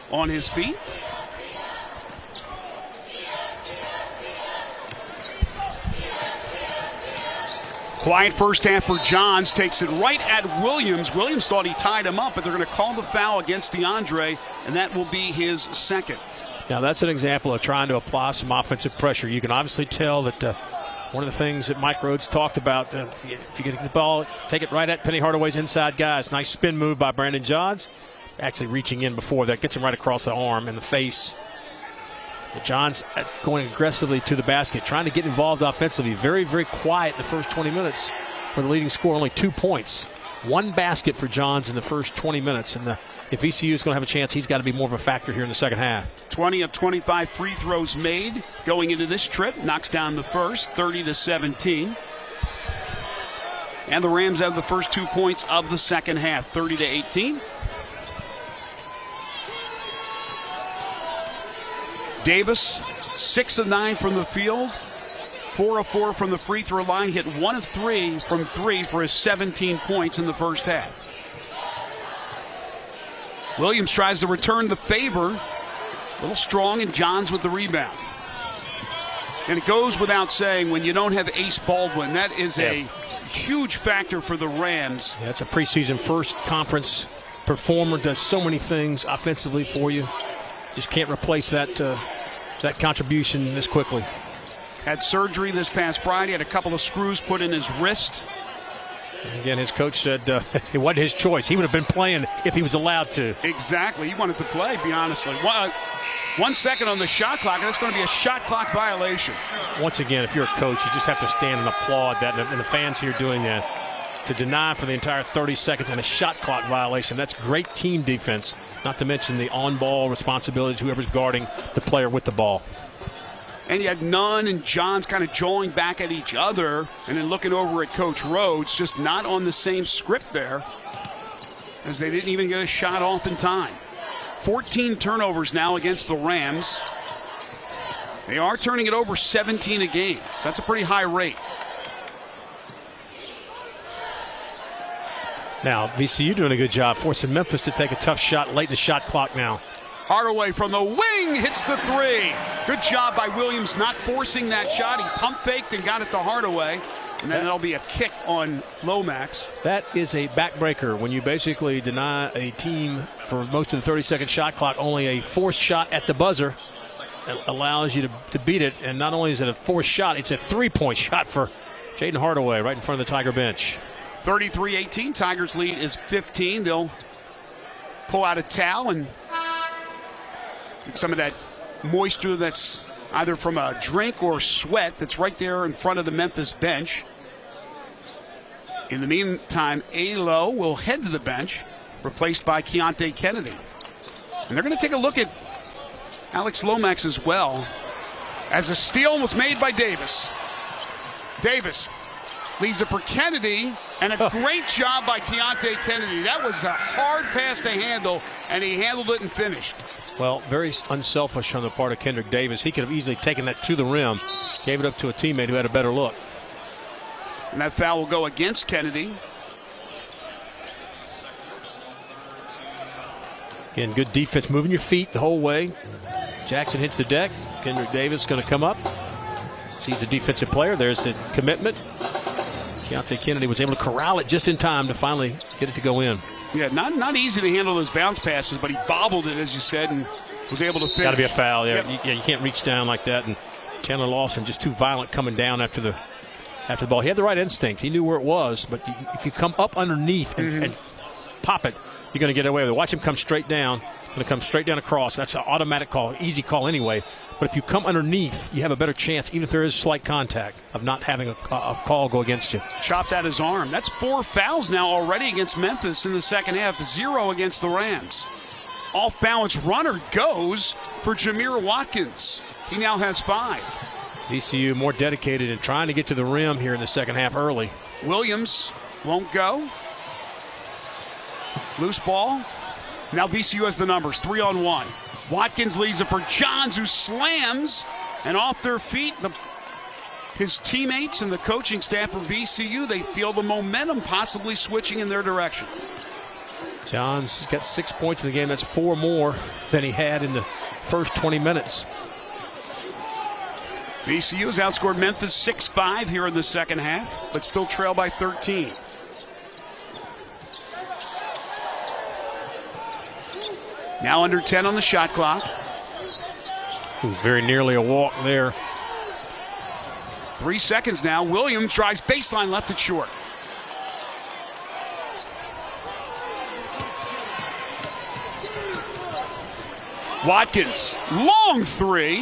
on his feet. Quiet first half for Johns, takes it right at Williams. Williams thought he tied him up, but they're going to call the foul against DeAndre, and that will be his second. Now, that's an example of trying to apply some offensive pressure. You can obviously tell that one of the things that Mike Rhodes talked about, if you get the ball, take it right at Penny Hardaway's inside guys. Nice spin move by Brandon Johns. Actually reaching in before that, gets him right across the arm and the face. But Johns going aggressively to the basket, trying to get involved offensively. Very, very quiet in the first 20 minutes for the leading scorer, only 2 points. One basket for Johns in the first 20 minutes. And if VCU is going to have a chance, he's got to be more of a factor here in the second half. 20 of 25 free throws made going into this trip. Knocks down the first, 30-17. And the Rams have the first 2 points of the second half, 30-18. Davis, 6 of 9 from the field, 4 of 4 from the free throw line, hit 1 of 3 from 3 for his 17 points in the first half. Williams tries to return the favor, a little strong, and Johns with the rebound. And it goes without saying, when you don't have Ace Baldwin, that is a huge factor for the Rams. Yeah, it's a preseason first conference performer, does so many things offensively for you. Just can't replace that contribution this quickly. Had surgery this past Friday, had a couple of screws put in his wrist. And again, his coach said it wasn't his choice. He would have been playing if he was allowed to. Exactly. He wanted to play, be honestly. 1 second on the shot clock, and that's going to be a shot clock violation. Once again, if you're a coach, you just have to stand and applaud that, and the fans here doing that. To deny for the entire 30 seconds and a shot clock violation, that's great team defense, not to mention the on-ball responsibilities, whoever's guarding the player with the ball. And you had Nunn and Johns kind of jawing back at each other and then looking over at Coach Rhodes, just not on the same script there, as they didn't even get a shot off in time. 14 turnovers now against the Rams. They are turning it over 17 a game. That's a pretty high rate. Now, VCU doing a good job forcing Memphis to take a tough shot late in the shot clock now. Hardaway from the wing hits the three. Good job by Williams not forcing that shot. He pump faked and got it to Hardaway. And then there'll be a kick on Lomax. That is a backbreaker when you basically deny a team for most of the 30-second shot clock only a forced shot at the buzzer. That allows you to beat it. And not only is it a forced shot, it's a three-point shot for Jayden Hardaway right in front of the Tiger bench. 33-18. Tigers lead is 15. They'll pull out a towel and get some of that moisture that's either from a drink or sweat that's right there in front of the Memphis bench. In the meantime, Alo will head to the bench, replaced by Keonte Kennedy. And they're going to take a look at Alex Lomax as well, as a steal was made by Davis. Davis leaves it for Kennedy, and a great job by Keonte Kennedy. That was a hard pass to handle, and he handled it and finished. Well, very unselfish on the part of Kendric Davis. He could have easily taken that to the rim, gave it up to a teammate who had a better look. And that foul will go against Kennedy. Again, good defense, moving your feet the whole way. Jackson hits the deck. Kendric Davis going to come up. Sees the defensive player. There's the commitment. Keonte Kennedy was able to corral it just in time to finally get it to go in. Yeah, not easy to handle those bounce passes, but he bobbled it, as you said, and was able to finish. Got to be a foul. Yeah, Yep. you can't reach down like that. And Chandler Lawson just too violent coming down after the ball. He had the right instinct. He knew where it was, but if you come up underneath and pop it, you're going to get away with it. Watch him come straight down. Going to come straight down across. That's an automatic call, easy call anyway. But if you come underneath, you have a better chance, even if there is slight contact, of not having a call go against you. Chopped at his arm. That's 4 fouls now already against Memphis in the second half. 0 against the Rams. Off-balance runner goes for Jamir Watkins. He now has 5. VCU more dedicated in trying to get to the rim here in the second half early. Williams won't go. Loose ball. Now VCU has the numbers, 3-on-1. Watkins leads it for Johns, who slams, and off their feet, his teammates and the coaching staff for VCU, they feel the momentum possibly switching in their direction. Johns has got 6 points in the game. That's 4 more than he had in the first 20 minutes. VCU has outscored Memphis 6-5 here in the second half, but still trail by 13. Now under 10 on the shot clock. Ooh, very nearly a walk there. 3 seconds now. Williams drives baseline, left it short. Watkins, long 3.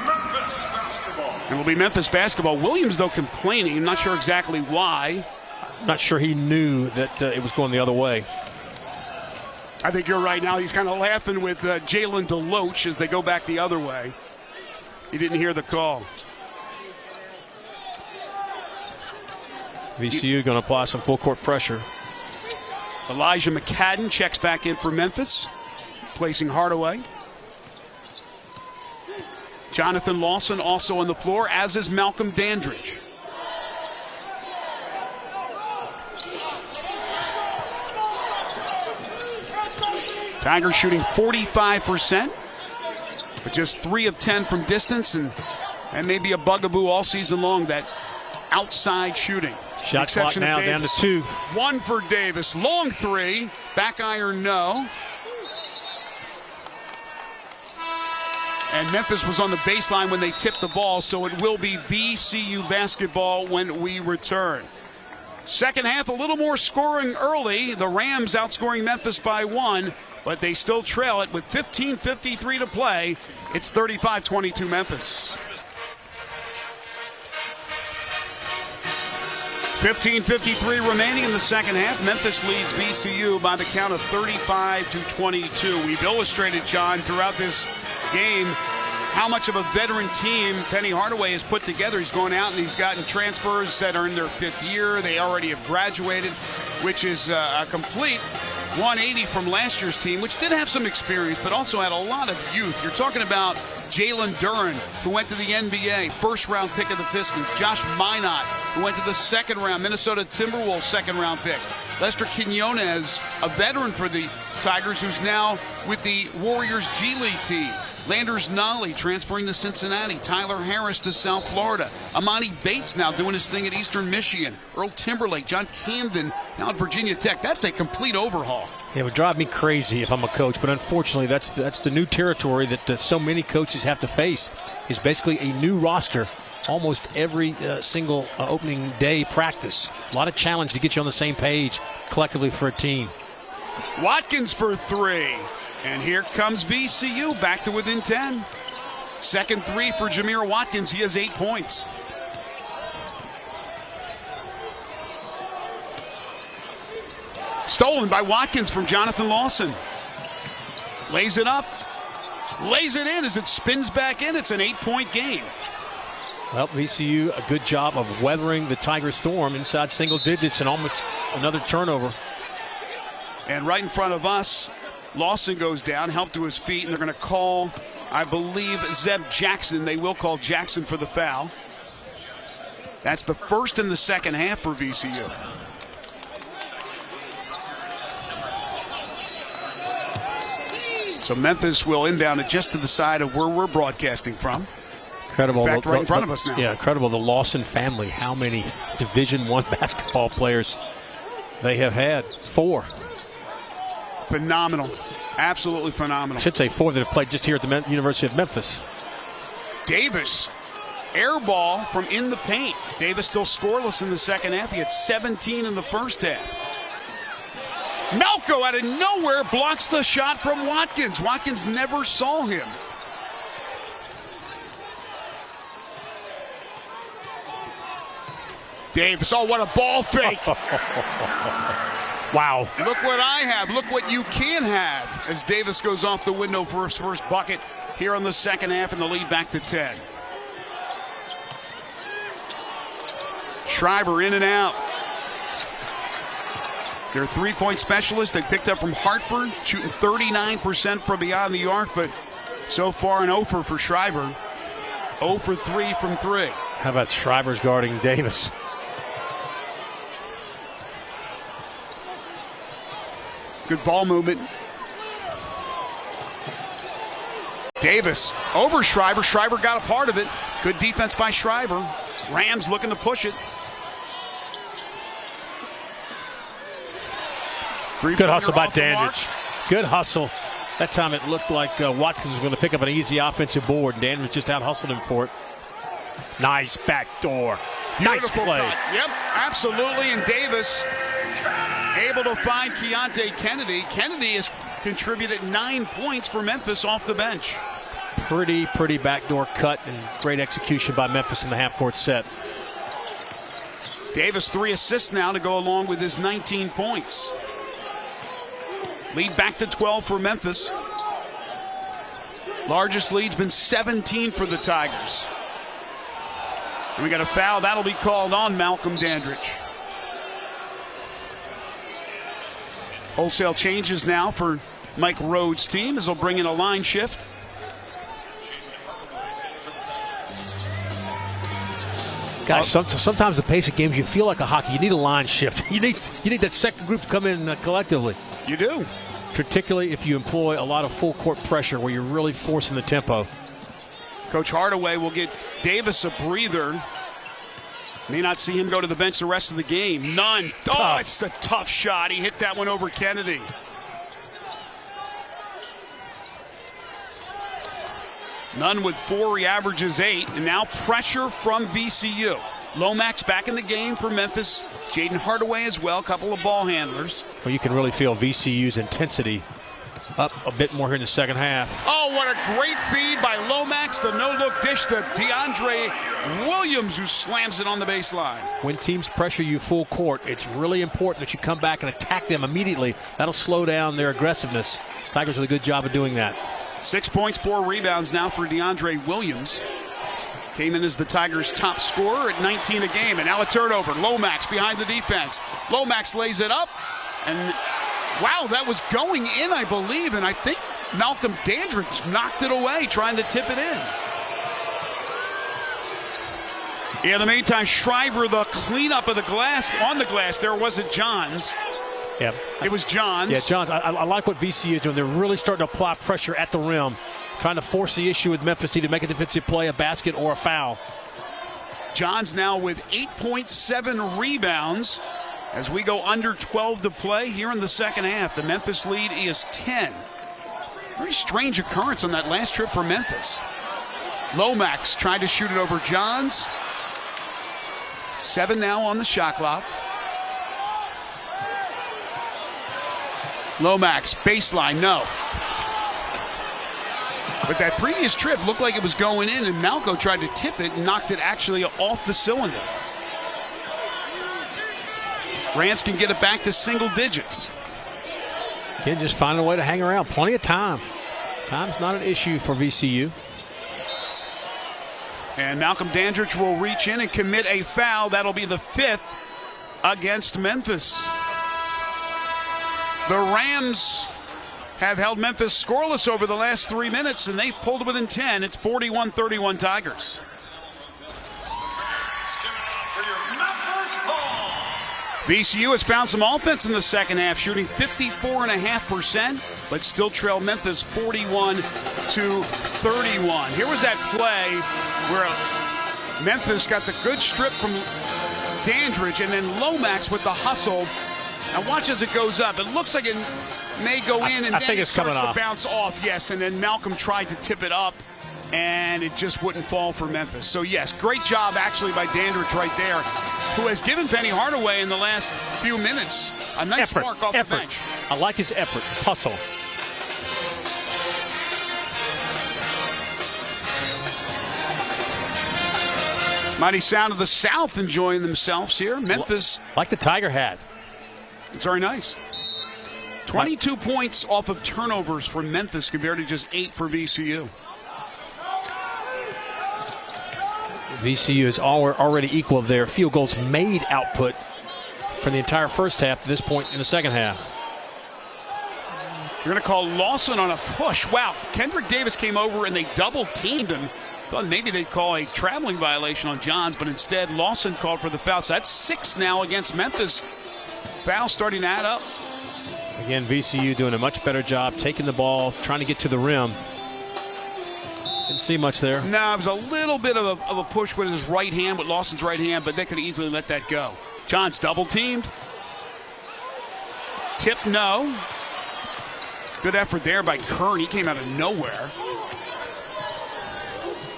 Memphis basketball. It'll be Memphis basketball. Williams, though, complaining. I'm not sure exactly why. Not sure he knew that it was going the other way. I think you're right now. He's kind of laughing with Jayden Nunn as they go back the other way. He didn't hear the call. VCU going to apply some full court pressure. Elijah McCadden checks back in for Memphis, placing Hardaway. Jonathan Lawson also on the floor, as is Malcolm Dandridge. Tigers shooting 45%, but just 3 of 10 from distance, and that may be a bugaboo all season long, that outside shooting. Shot clock now down to 2. 1 for Davis. Long 3. Back iron, no. And Memphis was on the baseline when they tipped the ball, so it will be VCU basketball when we return. Second half, a little more scoring early. The Rams outscoring Memphis by 1, but they still trail it with 15:53 to play. It's 35-22 Memphis. 15:53 remaining in the second half. Memphis leads VCU by the count of 35-22. We've illustrated, John, throughout this game how much of a veteran team Penny Hardaway has put together. He's gone out and he's gotten transfers that are in their 5th year. They already have graduated, which is a complete 180 from last year's team, which did have some experience, but also had a lot of youth. You're talking about Jalen Duren, who went to the NBA, first-round pick of the Pistons. Josh Minot, who went to the second round, Minnesota Timberwolves second-round pick. Lester Quinones, a veteran for the Tigers, who's now with the Warriors G League team. Landers Nolly transferring to Cincinnati. Tyler Harris to South Florida. Amani Bates now doing his thing at Eastern Michigan. Earl Timberlake, John Camden now at Virginia Tech. That's a complete overhaul. It would drive me crazy if I'm a coach, but unfortunately that's the new territory that so many coaches have to face, is basically a new roster almost every single opening day practice. A lot of challenge to get you on the same page collectively for a team. Watkins for 3. And here comes VCU back to within 10. Second 3 for Jamir Watkins. He has 8 points. Stolen by Watkins from Jonathan Lawson. Lays it up. Lays it in as it spins back in. It's an 8-point game. Well, VCU, a good job of weathering the Tiger storm inside single digits and almost another turnover. And right in front of us, Lawson goes down, helped to his feet, and they're going to call, I believe, Zeb Jackson. They will call Jackson for the foul. That's the first in the second half for VCU. So Memphis will inbound it just to the side of where we're broadcasting from. Incredible. In fact, right in front of us now. Yeah, incredible. The Lawson family. How many Division I basketball players they have had? 4. Phenomenal. Absolutely I phenomenal. should say 4 that have played just here at the University of Memphis. Davis, air ball from in the paint. Davis still scoreless in the second half. He had 17 in the first half. Malco out of nowhere blocks the shot from Watkins. Watkins never saw him. Davis, oh, what a ball fake. Wow. Look what I have. Look what you can have as Davis goes off the window for his first bucket here on the second half, and the lead back to 10. Schreiber in and out. Their three-point specialist they picked up from Hartford, shooting 39% from beyond the arc, but so far an 0 for Schreiber. 0 for 3 from 3. How about Schreiber's guarding Davis? Good ball movement. Davis over Schreiber. Schreiber got a part of it. Good defense by Schreiber. Rams looking to push it. Good hustle by Dandridge. Good hustle. That time it looked like Watkins was going to pick up an easy offensive board, and Dandridge just out-hustled him for it. Nice backdoor. Nice play. Cut. Yep, absolutely. And Davis able to find Keonte Kennedy. Kennedy has contributed 9 points for Memphis off the bench. Pretty backdoor cut and great execution by Memphis in the half-court set. Davis 3 assists now to go along with his 19 points. Lead back to 12 for Memphis. Largest lead's been 17 for the Tigers. And we got a foul. That'll be called on Malcolm Dandridge. Wholesale changes now for Mike Rhodes' team as they'll bring in a line shift. Guys, sometimes the pace of games, you feel like a hockey. You need a line shift. You need that second group to come in collectively. You do. Particularly if you employ a lot of full court pressure where you're really forcing the tempo. Coach Hardaway will get Davis a breather. May not see him go to the bench the rest of the game. Nunn. Oh, it's a tough shot. He hit that one over Kennedy. Nunn with 4, he averages 8. And now pressure from VCU. Lomax back in the game for Memphis. Jayden Hardaway as well, a couple of ball handlers. Well, you can really feel VCU's intensity up a bit more here in the second half. Oh, what a great feed by Lomax. The no-look dish to DeAndre Williams, who slams it on the baseline. When teams pressure you full court, it's really important that you come back and attack them immediately. That'll slow down their aggressiveness. Tigers did a good job of doing that. 6 points, 4 rebounds now for DeAndre Williams. Came in as the Tigers' top scorer at 19 a game. And now a turnover. Lomax behind the defense. Lomax lays it up. And, wow, that was going in, I believe. And I think Malcolm Dandridge knocked it away, trying to tip it in. In the meantime, Schreiber, the cleanup of the glass, on the glass there, wasn't Johns. Yeah. It was Johns. Yeah, Johns. I like what VCU is doing. They're really starting to apply pressure at the rim, trying to force the issue with Memphis to either make a defensive play, a basket, or a foul. Johns now with 8.7 rebounds as we go under 12 to play here in the second half. The Memphis lead is 10. Very strange occurrence on that last trip for Memphis. Lomax tried to shoot it over Johns. 7 now on the shot clock. Lomax, baseline, no. But that previous trip looked like it was going in, and Malco tried to tip it and knocked it actually off the cylinder. Rams can get it back to single digits. Can just find a way to hang around. Plenty of time. Time's not an issue for VCU. And Malcolm Dandridge will reach in and commit a foul. That'll be the 5th against Memphis. The Rams have held Memphis scoreless over the last 3 minutes, and they've pulled it within 10. It's 41-31 Tigers. VCU has found some offense in the second half, shooting 54.5%, but still trail Memphis 41-31. Here was that play where Memphis got the good strip from Dandridge, and then Lomax with the hustle. Now watch as it goes up. It looks like it may go in, and I then think it it's starts coming to off. bounce off. Yes, and then Malcolm tried to tip it up, and it just wouldn't fall for Memphis. So yes, great job actually by Dandridge right there, who has given Penny Hardaway in the last few minutes a nice spark off the bench. I like his effort, his hustle. Mighty sound of the South enjoying themselves here. Memphis, like the Tiger hat. it's very nice. 22 points off of turnovers for Memphis compared to just 8 for VCU. VCU has already equaled their field goals made output for the entire first half to this point in the second half. You're going to call Lawson on a push. Wow, Kendric Davis came over and they double teamed him. Thought maybe they'd call a traveling violation on Johns, but instead Lawson called for the foul. So that's 6 now against Memphis. Foul starting to add up. Again, VCU doing a much better job taking the ball, trying to get to the rim. Didn't see much there. No, it was a little bit of a push with his right hand, with Lawson's right hand, but they could have easily let that go. Johns double teamed. Tip, no. Good effort there by Kern. He came out of nowhere.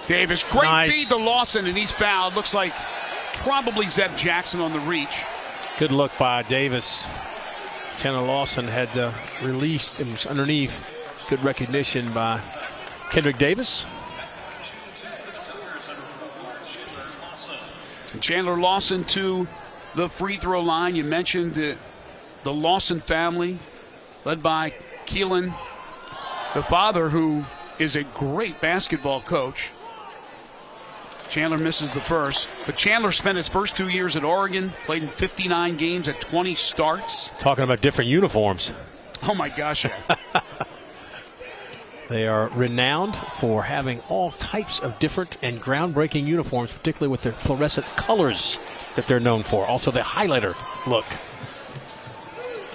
Davis, great feed to Lawson, and he's fouled. Looks like probably Zeb Jackson on the reach. Good look by Davis. Chandler Lawson had released and was underneath. Good recognition by Kendric Davis. And Chandler Lawson to the free throw line. You mentioned the Lawson family, led by Keelan, the father, who is a great basketball coach. Chandler misses the first, but Chandler spent his first 2 years at Oregon, played in 59 games at 20 starts. Talking about different uniforms. Oh my gosh, yeah. They are renowned for having all types of different and groundbreaking uniforms, particularly with their fluorescent colors that they're known for. Also the highlighter look.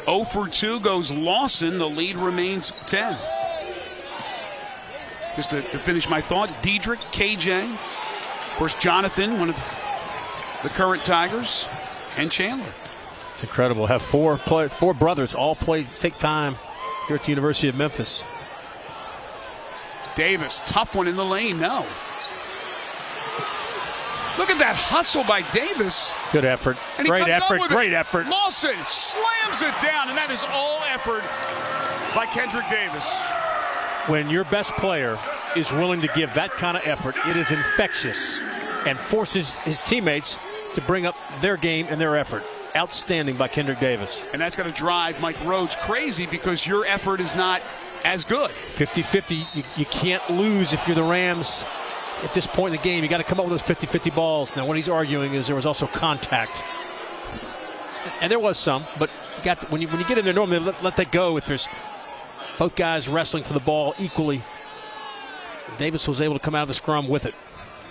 0 for 2 goes Lawson. The lead remains 10. Just to finish my thought, Diedrich, KJ, of course Jonathan, one of the current Tigers, and Chandler. It's incredible. Have four brothers all take time here at the University of Memphis. Davis, tough one in the lane, no. Look at that hustle by Davis. Good effort. And great effort. Lawson slams it down, and that is all effort by Kendric Davis. When your best player is willing to give that kind of effort, it is infectious and forces his teammates to bring up their game and their effort. Outstanding by Kendric Davis. And that's going to drive Mike Rhodes crazy because your effort is not as good. 50-50, you can't lose if you're the Rams at this point in the game. You got to come up with those 50-50 balls. Now what he's arguing is there was also contact. And there was some, but you got to, when you get in there, normally let that go if there's both guys wrestling for the ball equally. Davis was able to come out of the scrum with it.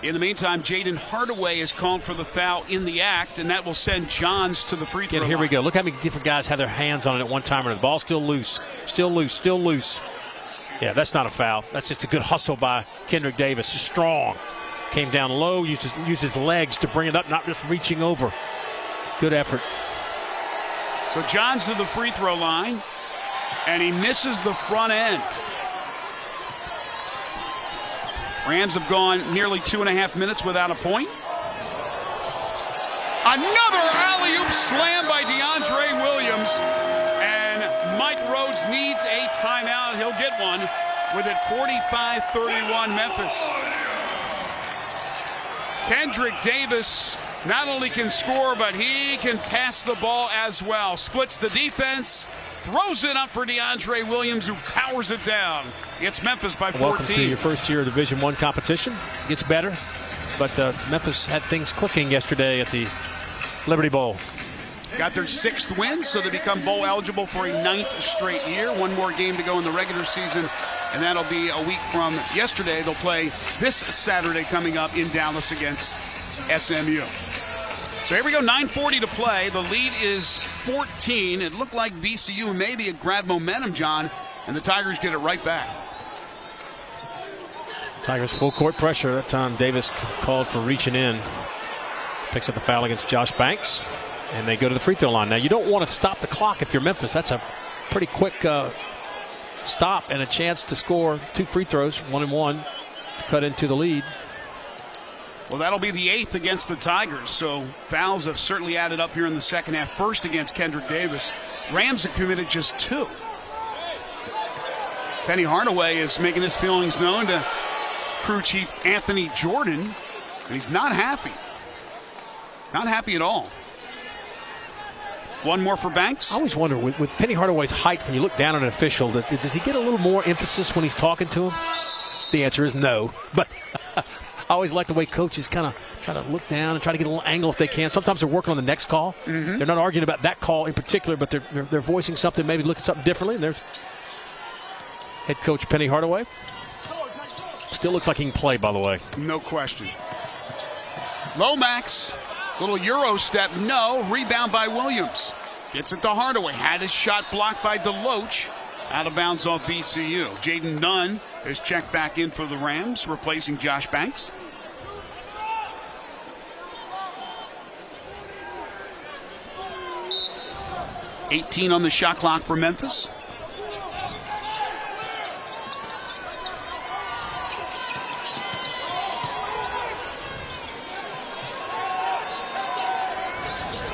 In the meantime, Jayden Hardaway is called for the foul in the act, and that will send Johns to the free throw line. Here we go. Look how many different guys have their hands on it at one time, and the ball's still loose. Yeah, that's not a foul. That's just a good hustle by Kendric Davis. Strong. Came down low, used his legs to bring it up, not just reaching over. Good effort. So Johns to the free throw line, and he misses the front end. Rams have gone nearly 2.5 minutes without a point. Another alley-oop slam by DeAndre Williams. And Mike Rhodes needs a timeout. He'll get one with it 45-31 Memphis. Kendric Davis not only can score, but he can pass the ball as well. Splits the defense, throws it up for DeAndre Williams, who powers it down. It's Memphis by 14. Welcome to your first year of Division I competition. Gets better, but Memphis had things clicking yesterday at the Liberty Bowl. Got their 6th win, so they become bowl eligible for a 9th straight year. One more game to go in the regular season, and that'll be a week from yesterday. They'll play this Saturday coming up in Dallas against SMU. So here we go, 9:40 to play. The lead is 14. It looked like VCU maybe had grabbed momentum, John, and the Tigers get it right back. Tigers full court pressure. That time Davis called for reaching in. Picks up the foul against Josh Banks, and they go to the free throw line. Now, you don't want to stop the clock if you're Memphis. That's a pretty quick stop and a chance to score 2 free throws, 1 and 1, to cut into the lead. Well, that'll be the 8th against the Tigers, so fouls have certainly added up here in the second half. First against Kendric Davis. Rams have committed just 2. Penny Hardaway is making his feelings known to crew chief Anthony Jordan, and he's not happy. Not happy at all. One more for Banks. I always wonder, with Penny Hardaway's height, when you look down at an official, does he get a little more emphasis when he's talking to him? The answer is no, but I always like the way coaches kind of try to look down and try to get a little angle if they can. Sometimes they're working on the next call. Mm-hmm. They're not arguing about that call in particular, but they're voicing something, maybe looking at something differently. And there's head coach Penny Hardaway. Still looks like he can play, by the way. No question. Lomax, little Euro step, no. Rebound by Williams. Gets it to Hardaway. Had his shot blocked by DeLoach. Out of bounds off VCU. Jayden Nunn is checked back in for the Rams, replacing Josh Banks. $18 on the shot clock for Memphis.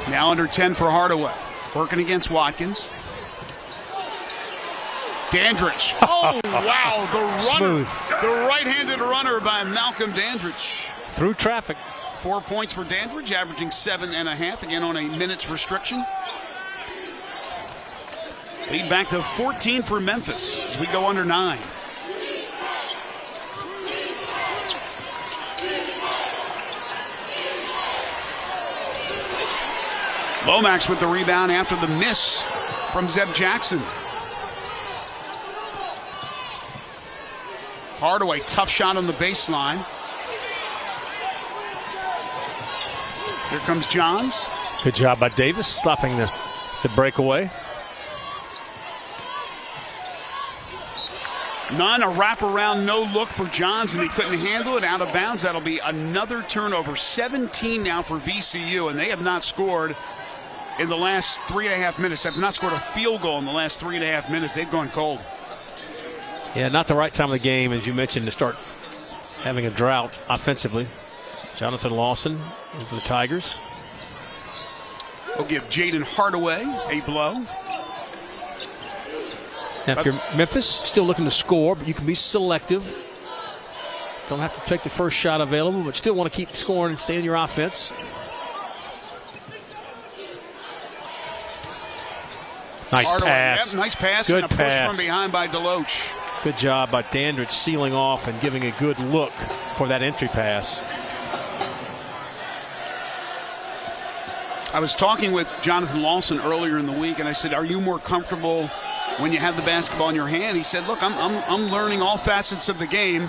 Now under 10 for Hardaway. Working against Watkins. Dandridge. Oh, wow. The runner. Smooth. The right-handed runner by Malcolm Dandridge. Through traffic. 4 points for Dandridge, averaging 7.5, again on a minutes restriction. Lead back to 14 for Memphis as we go under 9. Lomax with the rebound after the miss from Zeb Jackson. Hardaway, tough shot on the baseline. Here comes Johns. Good job by Davis, stopping the breakaway. Nunn, a wraparound no look for Johns, and he couldn't handle it. Out of bounds. That'll be another turnover. 17 now for VCU, and they have not scored in the last 3.5 minutes. They have not scored a field goal in the last 3.5 minutes. They've gone cold. Yeah, not the right time of the game, as you mentioned, to start having a drought offensively. Jonathan Lawson in for the Tigers. We'll give Jayden Hardaway a blow. Now, if you're Memphis, still looking to score, but you can be selective. Don't have to take the first shot available, but still want to keep scoring and stay in your offense. Nice Hardaway, pass. yep, nice pass. Good and a push pass from behind by DeLoach. Good job by Dandridge sealing off and giving a good look for that entry pass. I was talking with Jonathan Lawson earlier in the week, and I said, are you more comfortable when you have the basketball in your hand? He said, look, I'm learning all facets of the game.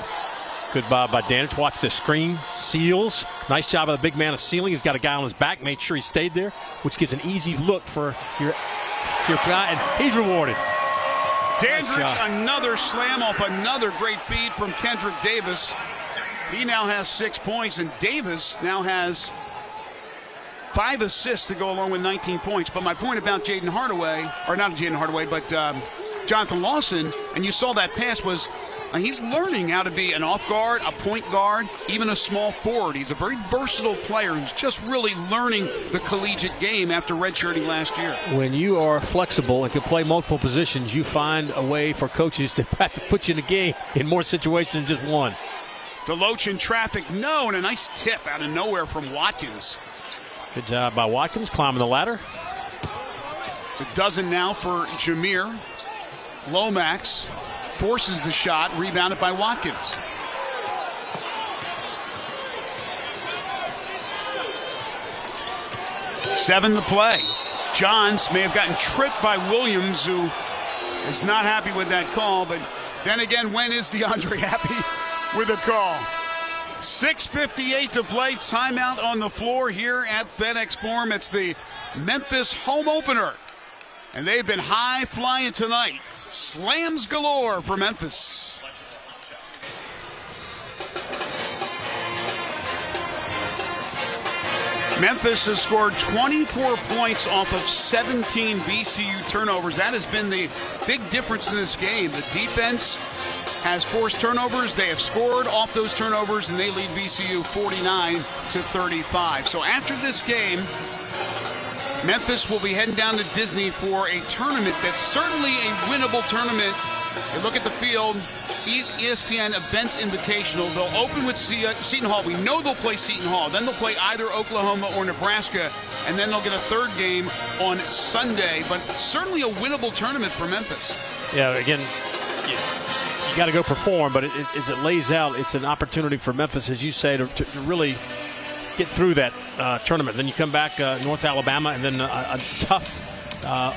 Good job by Dandridge. Watch the screen. Seals. Nice job of the big man of sealing. He's got a guy on his back. Made sure he stayed there, which gives an easy look for your guy, and he's rewarded. Dandridge, Nice another slam off another great feed from Kendric Davis. He now has 6 points, and Davis now has 5 assists to go along with 19 points. But my point about Jayden Hardaway, or not Jayden Hardaway, but Jonathan Lawson, and you saw that pass, was he's learning how to be an off guard, a point guard, even a small forward. He's a very versatile player who's just really learning the collegiate game after redshirting last year. When you are flexible and can play multiple positions, you find a way for coaches to have to put you in a game in more situations than just one. DeLoach in traffic, no, and a nice tip out of nowhere from Watkins. Good job by Watkins climbing the ladder. It's a dozen now for Jamir. Lomax forces the shot, rebounded by Watkins. Seven to play. Johns may have gotten tripped by Williams, who is not happy with that call, but then again, when is DeAndre happy with a call? 6:58 to play. Timeout on the floor here at FedEx Forum. It's the Memphis home opener. And they've been high flying tonight. Slams galore for Memphis. Memphis has scored 24 points off of 17 VCU turnovers. That has been the big difference in this game. The defense has forced turnovers. They have scored off those turnovers, and they lead VCU 49-35. So after this game, Memphis will be heading down to Disney for a tournament that's certainly a winnable tournament. You look at the field, ESPN Events Invitational. They'll open with Seton Hall. We know they'll play Seton Hall. Then they'll play either Oklahoma or Nebraska, and then they'll get a third game on Sunday. But certainly a winnable tournament for Memphis. Yeah, again, you got to go perform, but as it lays out, it's an opportunity for Memphis, as you say, to really get through that tournament. Then you come back North Alabama, and then a tough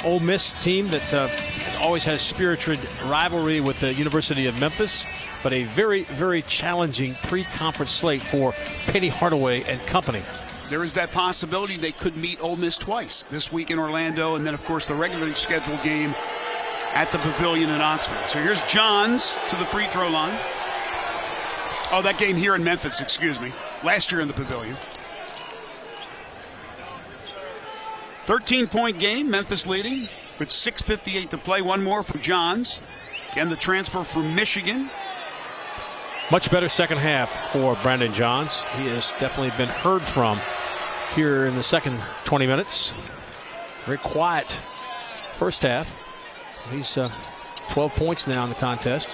Ole Miss team that has always had a spirited rivalry with the University of Memphis, but a very, very challenging pre-conference slate for Penny Hardaway and company. There is that possibility they could meet Ole Miss twice, this week in Orlando, and then, of course, the regularly scheduled game at the Pavilion in Oxford. So here's Johns to the free throw line. Oh, that game here in Memphis, excuse me. Last year in the Pavilion. 13-point game, Memphis leading with 6:58 to play. One more for Johns. Again, the transfer from Michigan. Much better second half for Brandon Johns. He has definitely been heard from here in the second 20 minutes. Very quiet first half. He's 12 points now in the contest.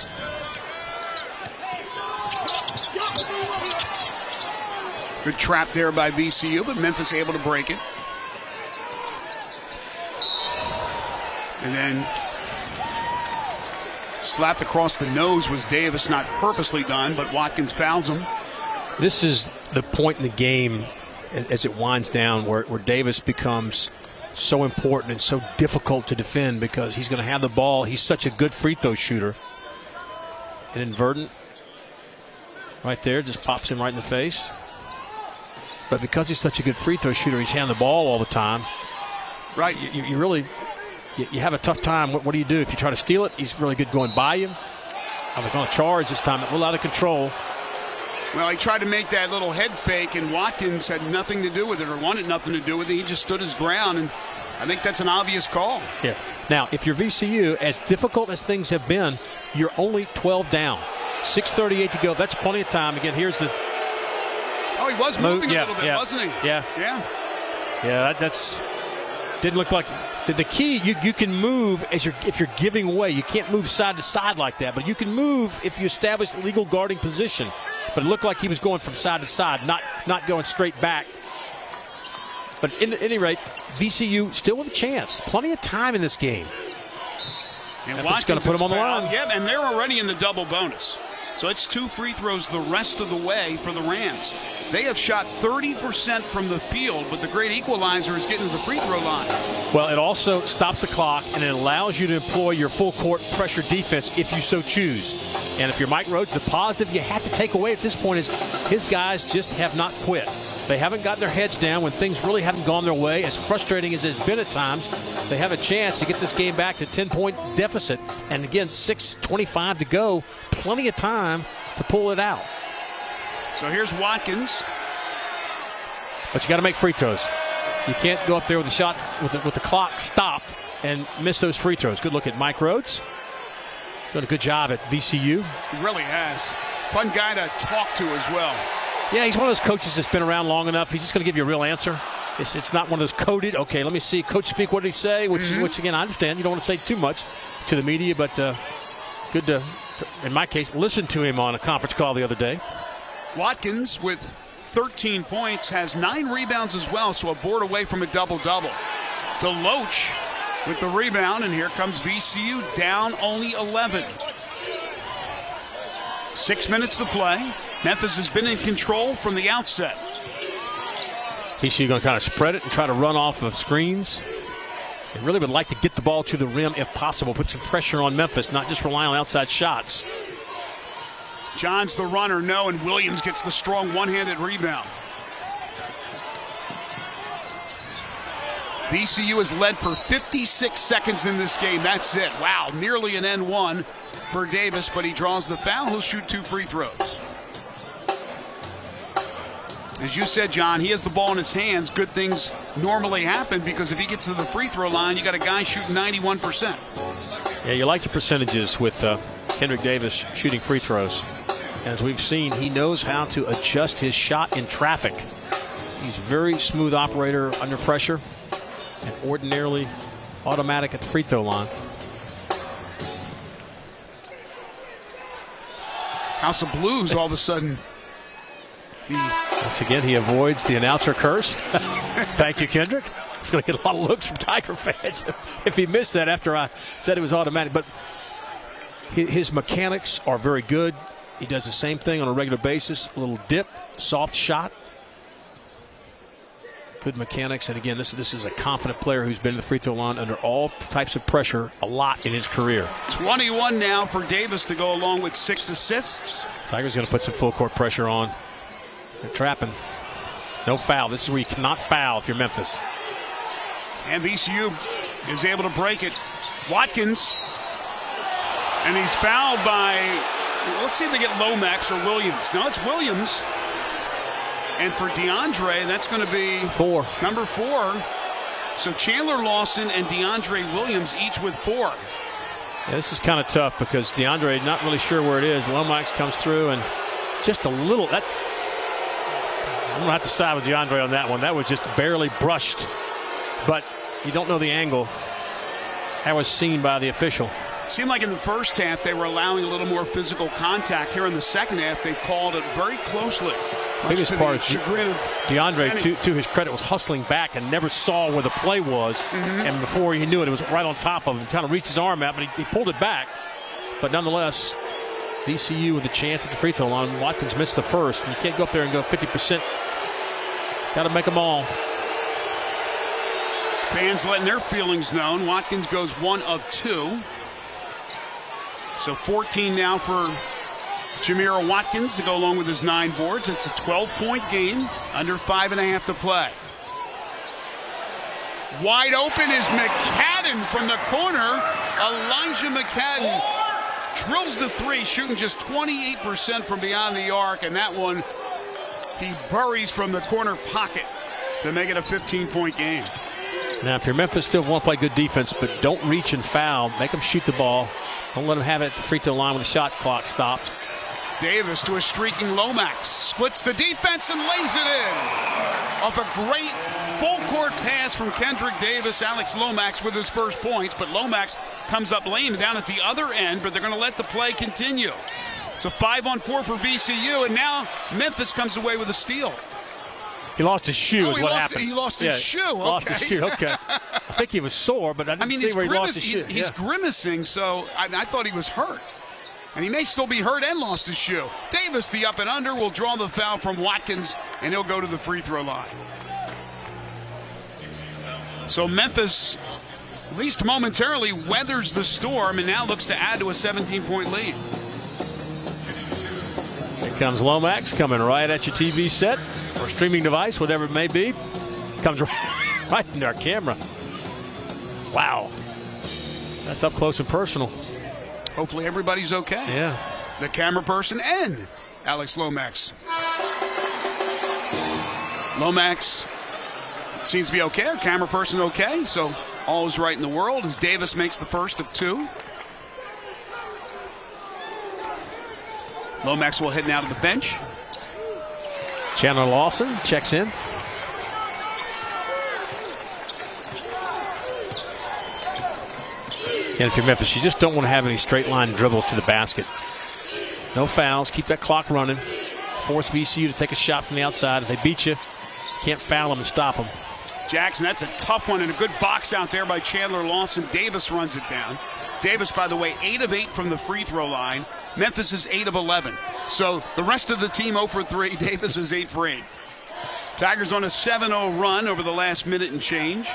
Good trap there by VCU, but Memphis able to break it. And then slapped across the nose was Davis, not purposely done, but Watkins fouls him. This is the point in the game as it winds down where Davis becomes so important and so difficult to defend because he's going to have the ball. He's such a good free throw shooter. An inadvertent right there, just pops him right in the face. But because he's such a good free throw shooter, he's handing the ball all the time. Right. You really... You have a tough time. What do you do if you try to steal it? He's really good going by you. I'm going to charge this time. A little out of control. Well, he tried to make that little head fake, and Watkins had nothing to do with it or wanted nothing to do with it. He just stood his ground, and I think that's an obvious call. Yeah. Now, if you're VCU, as difficult as things have been, you're only 12 down. 6:38 to go. That's plenty of time. Again, here's the... Oh, he was moving a little bit, wasn't he? Yeah. Yeah. Yeah, that's... Didn't look like... The key, you can move if you're giving away. You can't move side to side like that, but you can move if you establish the legal guarding position. But it looked like he was going from side to side, not going straight back. But at any rate, VCU still with a chance. Plenty of time in this game. And Watkins going to put him on the line. Yeah, and they're already in the double bonus. So it's 2 free throws the rest of the way for the Rams. They have shot 30% from the field, but the great equalizer is getting to the free throw line. Well, it also stops the clock, and it allows you to employ your full court pressure defense if you so choose. And if you're Mike Rhodes, the positive you have to take away at this point is his guys just have not quit. They haven't got their heads down when things really haven't gone their way. As frustrating as it's been at times, they have a chance to get this game back to 10-point deficit. And again, 6:25 to go. Plenty of time to pull it out. So here's Watkins. But you got to make free throws. You can't go up there with the shot with the clock stopped and miss those free throws. Good look at Mike Rhodes. Done a good job at VCU. He really has. Fun guy to talk to as well. Yeah, he's one of those coaches that's been around long enough. He's just going to give you a real answer. It's not one of those coded, okay, let me see, coach speak, what did he say? Which again, I understand. You don't want to say too much to the media, but good to, in my case, listen to him on a conference call the other day. Watkins with 13 points, has 9 rebounds as well, so a board away from a double-double. DeLoach with the rebound, and here comes VCU down only 11. 6 minutes to play. Memphis has been in control from the outset. VCU going to kind of spread it and try to run off of screens. They really would like to get the ball to the rim if possible, put some pressure on Memphis, not just rely on outside shots. John's the runner, no, and Williams gets the strong one-handed rebound. VCU has led for 56 seconds in this game. That's it. Wow, nearly an N1 for Davis, but he draws the foul. He'll shoot 2 free throws. As you said, John, he has the ball in his hands. Good things normally happen because if he gets to the free throw line, you got a guy shooting 91%. Yeah, you like the percentages with Kendric Davis shooting free throws. As we've seen, he knows how to adjust his shot in traffic. He's a very smooth operator under pressure and ordinarily automatic at the free throw line. House of Blues all of a sudden. Once again, he avoids the announcer curse. Thank you, Kendric. He's going to get a lot of looks from Tiger fans if he missed that after I said it was automatic. But his mechanics are very good. He does the same thing on a regular basis. A little dip, soft shot. Good mechanics. And again, this is a confident player who's been to the free throw line under all types of pressure a lot in his career. 21 now for Davis to go along with 6 assists. Tiger's going to put some full court pressure on. They're trapping. No foul. This is where you cannot foul if you're Memphis. And VCU is able to break it. Watkins. And he's fouled by, let's see if they get Lomax or Williams. No, it's Williams. And for DeAndre, that's going to be 4. Number 4. So Chandler Lawson and DeAndre Williams each with 4. Yeah, this is kind of tough because DeAndre not really sure where it is. Lomax comes through and just a little. I'm going to have to side with DeAndre on that one. That was just barely brushed. But you don't know the angle. That was seen by the official. Seemed like in the first half they were allowing a little more physical contact. Here in the second half, they called it very closely. Biggest part is DeAndre, to his credit, was hustling back and never saw where the play was. And before he knew it, it was right on top of him. Kind of reached his arm out, but he pulled it back. But nonetheless, VCU with a chance at the free throw line. Watkins missed the first. You can't go up there and go 50%. Got to make them all. Fans letting their feelings known. Watkins goes 1 of 2. So 14 now for Jamir Watkins to go along with his 9 boards. It's a 12-point game, under 5.5 to play. Wide open is McCadden from the corner. Elijah McCadden drills the 3, shooting just 28% from beyond the arc, and that one he buries from the corner pocket to make it a 15-point game. Now, if you're Memphis, still want to play good defense, but don't reach and foul. Make them shoot the ball. Don't let them have it at the free throw line when the shot clock stops. Davis to a streaking Lomax. Splits the defense and lays it in. Off a great full-court pass from Kendric Davis. Alex Lomax with his first points, but Lomax comes up lame down at the other end, but they're going to let the play continue. It's a 5-on-4 for VCU, and now Memphis comes away with a steal. He lost his shoe is what happened. He lost his shoe. Okay. Lost his shoe, okay. I think he was sore, but I didn't see where he lost his shoe. He's grimacing, so I thought he was hurt. And he may still be hurt and lost his shoe. Davis, the up and under, will draw the foul from Watkins, and he'll go to the free throw line. So Memphis, at least momentarily, weathers the storm and now looks to add to a 17-point lead. Here comes Lomax coming right at your TV set or streaming device, whatever it may be. Comes right into our camera. Wow. That's up close and personal. Hopefully everybody's okay. Yeah. The camera person and Alex Lomax. Lomax seems to be okay. Our camera person okay. So all is right in the world as Davis makes the first of 2. Lomax will head now to the bench. Chandler Lawson checks in. And if you're Memphis, you just don't want to have any straight line dribbles to the basket. No fouls. Keep that clock running. Force VCU to take a shot from the outside. If they beat you, can't foul them and stop them. Jackson, that's a tough one and a good box out there by Chandler Lawson. Davis runs it down. Davis, by the way, 8 of 8 from the free throw line. Memphis is 8 of 11. So the rest of the team 0 for 3. Davis is 8 for 8. Tigers on a 7-0 run over the last minute and change.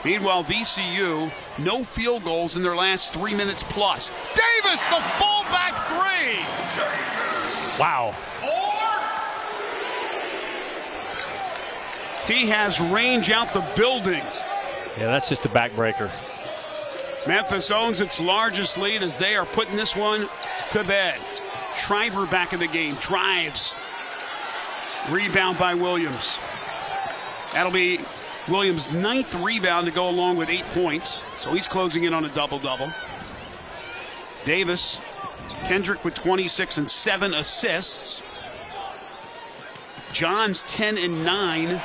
Meanwhile, VCU, no field goals in their last 3 minutes plus. Davis, the fallback 3. Wow. He has range out the building. Yeah, that's just a backbreaker. Memphis owns its largest lead as they are putting this one to bed. Shriver back in the game, drives. Rebound by Williams. That'll be Williams' 9th rebound to go along with 8 points. So he's closing in on a double-double. Davis, Kendric with 26 and 7 assists. Johns 10 and 9.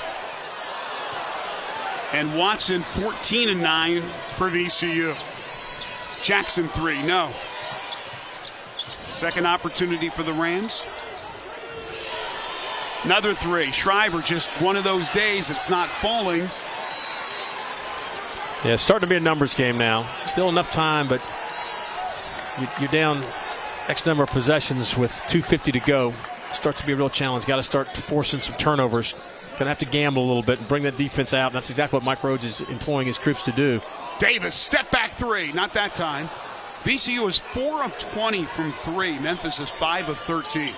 And Watson 14 and 9 for VCU. Jackson 3, no. Second opportunity for the Rams. Another 3. Shriver, just one of those days it's not falling. Yeah, it's starting to be a numbers game now. Still enough time, but you're down X number of possessions with 2:50 to go. It starts to be a real challenge. Got to start forcing some turnovers. Going to have to gamble a little bit and bring that defense out. And that's exactly what Mike Rhodes is employing his troops to do. Davis, step back 3. Not that time. VCU is 4 of 20 from 3. Memphis is 5 of 13.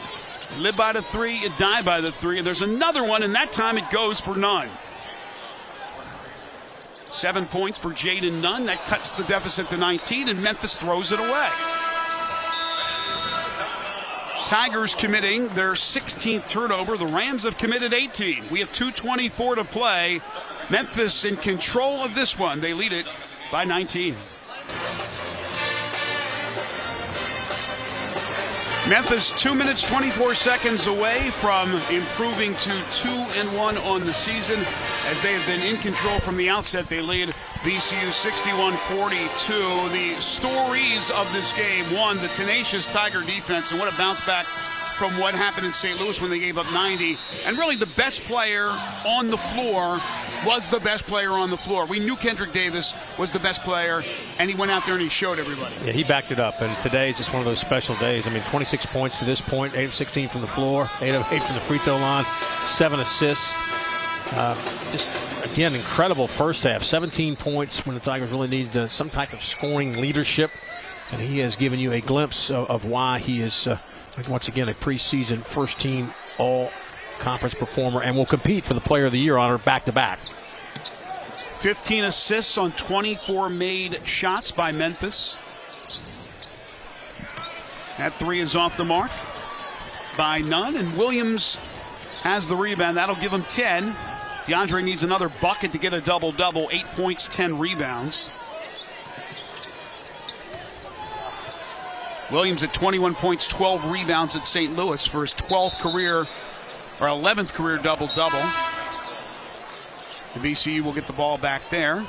You live by the 3, you die by the 3. And there's another one, and that time it goes for Nunn. 7 points for Jayden Nunn. That cuts the deficit to 19, and Memphis throws it away. Tigers committing their 16th turnover. The Rams have committed 18. We have 2:24 to play. Memphis in control of this one. They lead it by 19. Memphis 2 minutes 24 seconds away from improving to 2-1 on the season. As they have been in control from the outset, they lead VCU 61-42. The stories of this game: 1, the tenacious Tiger defense, and what a bounce back from what happened in St. Louis when they gave up 90. And really the best player on the floor was the best player on the floor. We knew Kendric Davis was the best player, and he went out there and he showed everybody. Yeah, he backed it up, and today is just one of those special days. I mean, 26 points to this point, 8 of 16 from the floor, 8 of 8 from the free throw line, 7 assists. Just, again, incredible first half. 17 points when the Tigers really needed some type of scoring leadership, and he has given you a glimpse of why he is, once again, a preseason first-team all-conference performer and will compete for the Player of the Year honor back-to-back. 15 assists on 24 made shots by Memphis. That 3 is off the mark by Nunn, and Williams has the rebound. That'll give him 10. DeAndre needs another bucket to get a double-double. 8 points, 10 rebounds. Williams at 21 points, 12 rebounds at St. Louis for his 11th career double-double. The VCU will get the ball back there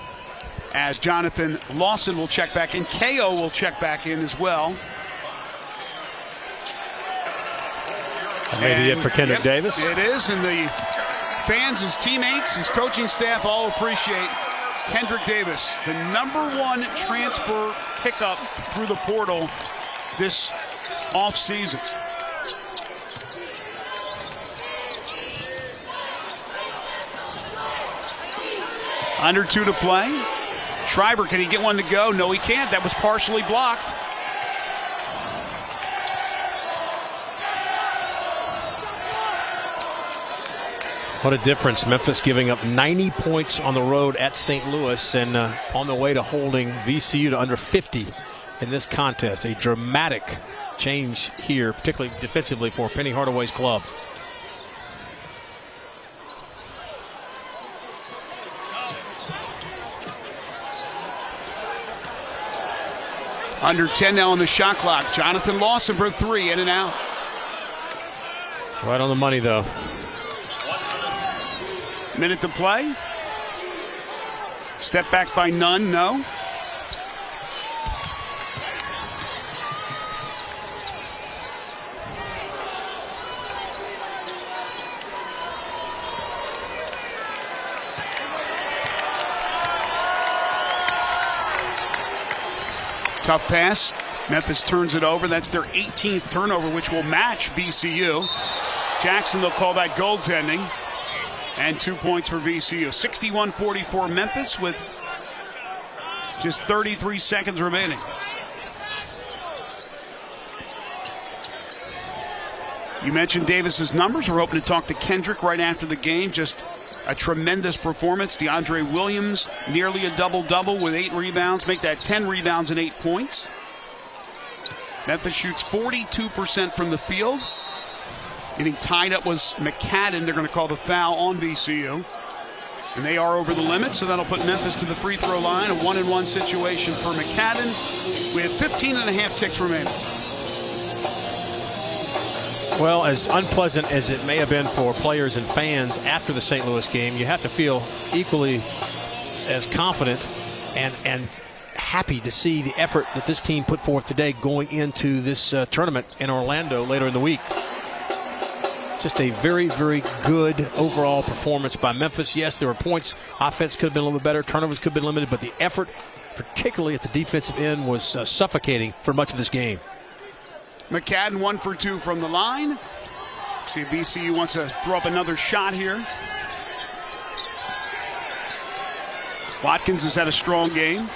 as Jonathan Lawson will check back in. KO will check back in as well. That may be it for Kendric Davis. It is, and the fans, his teammates, his coaching staff all appreciate Kendric Davis, the #1 transfer pickup through the portal this offseason. Under 2 to play. Shriver, can he get one to go? No, he can't. That was partially blocked. What a difference. Memphis giving up 90 points on the road at St. Louis and on the way to holding VCU to under 50 in this contest. A dramatic change here, particularly defensively for Penny Hardaway's club. Under 10 now on the shot clock. Jonathan Lawson for 3, in and out. Right on the money, though. Minute to play. Step back by Nunn, no. Tough pass. Memphis turns it over. That's their 18th turnover, which will match VCU. Jackson, they'll call that goaltending. And 2 points for VCU. 61-44 Memphis with just 33 seconds remaining. You mentioned Davis's numbers. We're hoping to talk to Kendric right after the game. Just a tremendous performance. DeAndre Williams, nearly a double-double with 8 rebounds. Make that 10 rebounds and 8 points. Memphis shoots 42% from the field. Getting tied up was McCadden. They're going to call the foul on VCU. And they are over the limit, so that'll put Memphis to the free throw line. A 1-and-1 situation for McCadden with 15.5 ticks remaining. Well, as unpleasant as it may have been for players and fans after the St. Louis game, you have to feel equally as confident and happy to see the effort that this team put forth today going into this tournament in Orlando later in the week. Just a very, very good overall performance by Memphis. Yes, there were points. Offense could have been a little bit better. Turnovers could have been limited, but the effort, particularly at the defensive end, was suffocating for much of this game. McCadden 1 for 2 from the line. See if VCU wants to throw up another shot here. Watkins has had a strong game.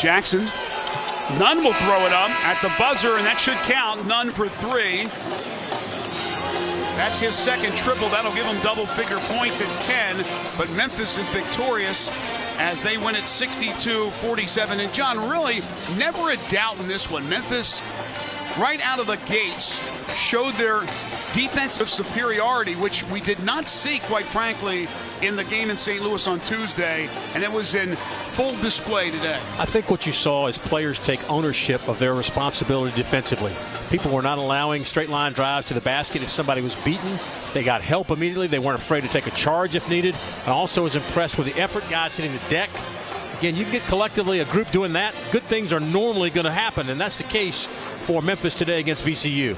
Jackson. Nunn will throw it up at the buzzer, and that should count. Nunn for 3. That's his second triple. That'll give him double-figure points at 10. But Memphis is victorious as they win at 62-47. And John, really never a doubt in this one. Memphis, right out of the gates, showed their defensive superiority, which we did not see, quite frankly, in the game in St. Louis on Tuesday, and it was in full display today. I think what you saw is players take ownership of their responsibility defensively. People were not allowing straight line drives to the basket if somebody was beaten. They got help immediately. They weren't afraid to take a charge if needed. I also was impressed with the effort, guys hitting the deck. Again, you get collectively a group doing that, good things are normally going to happen, and that's the case for Memphis today against VCU.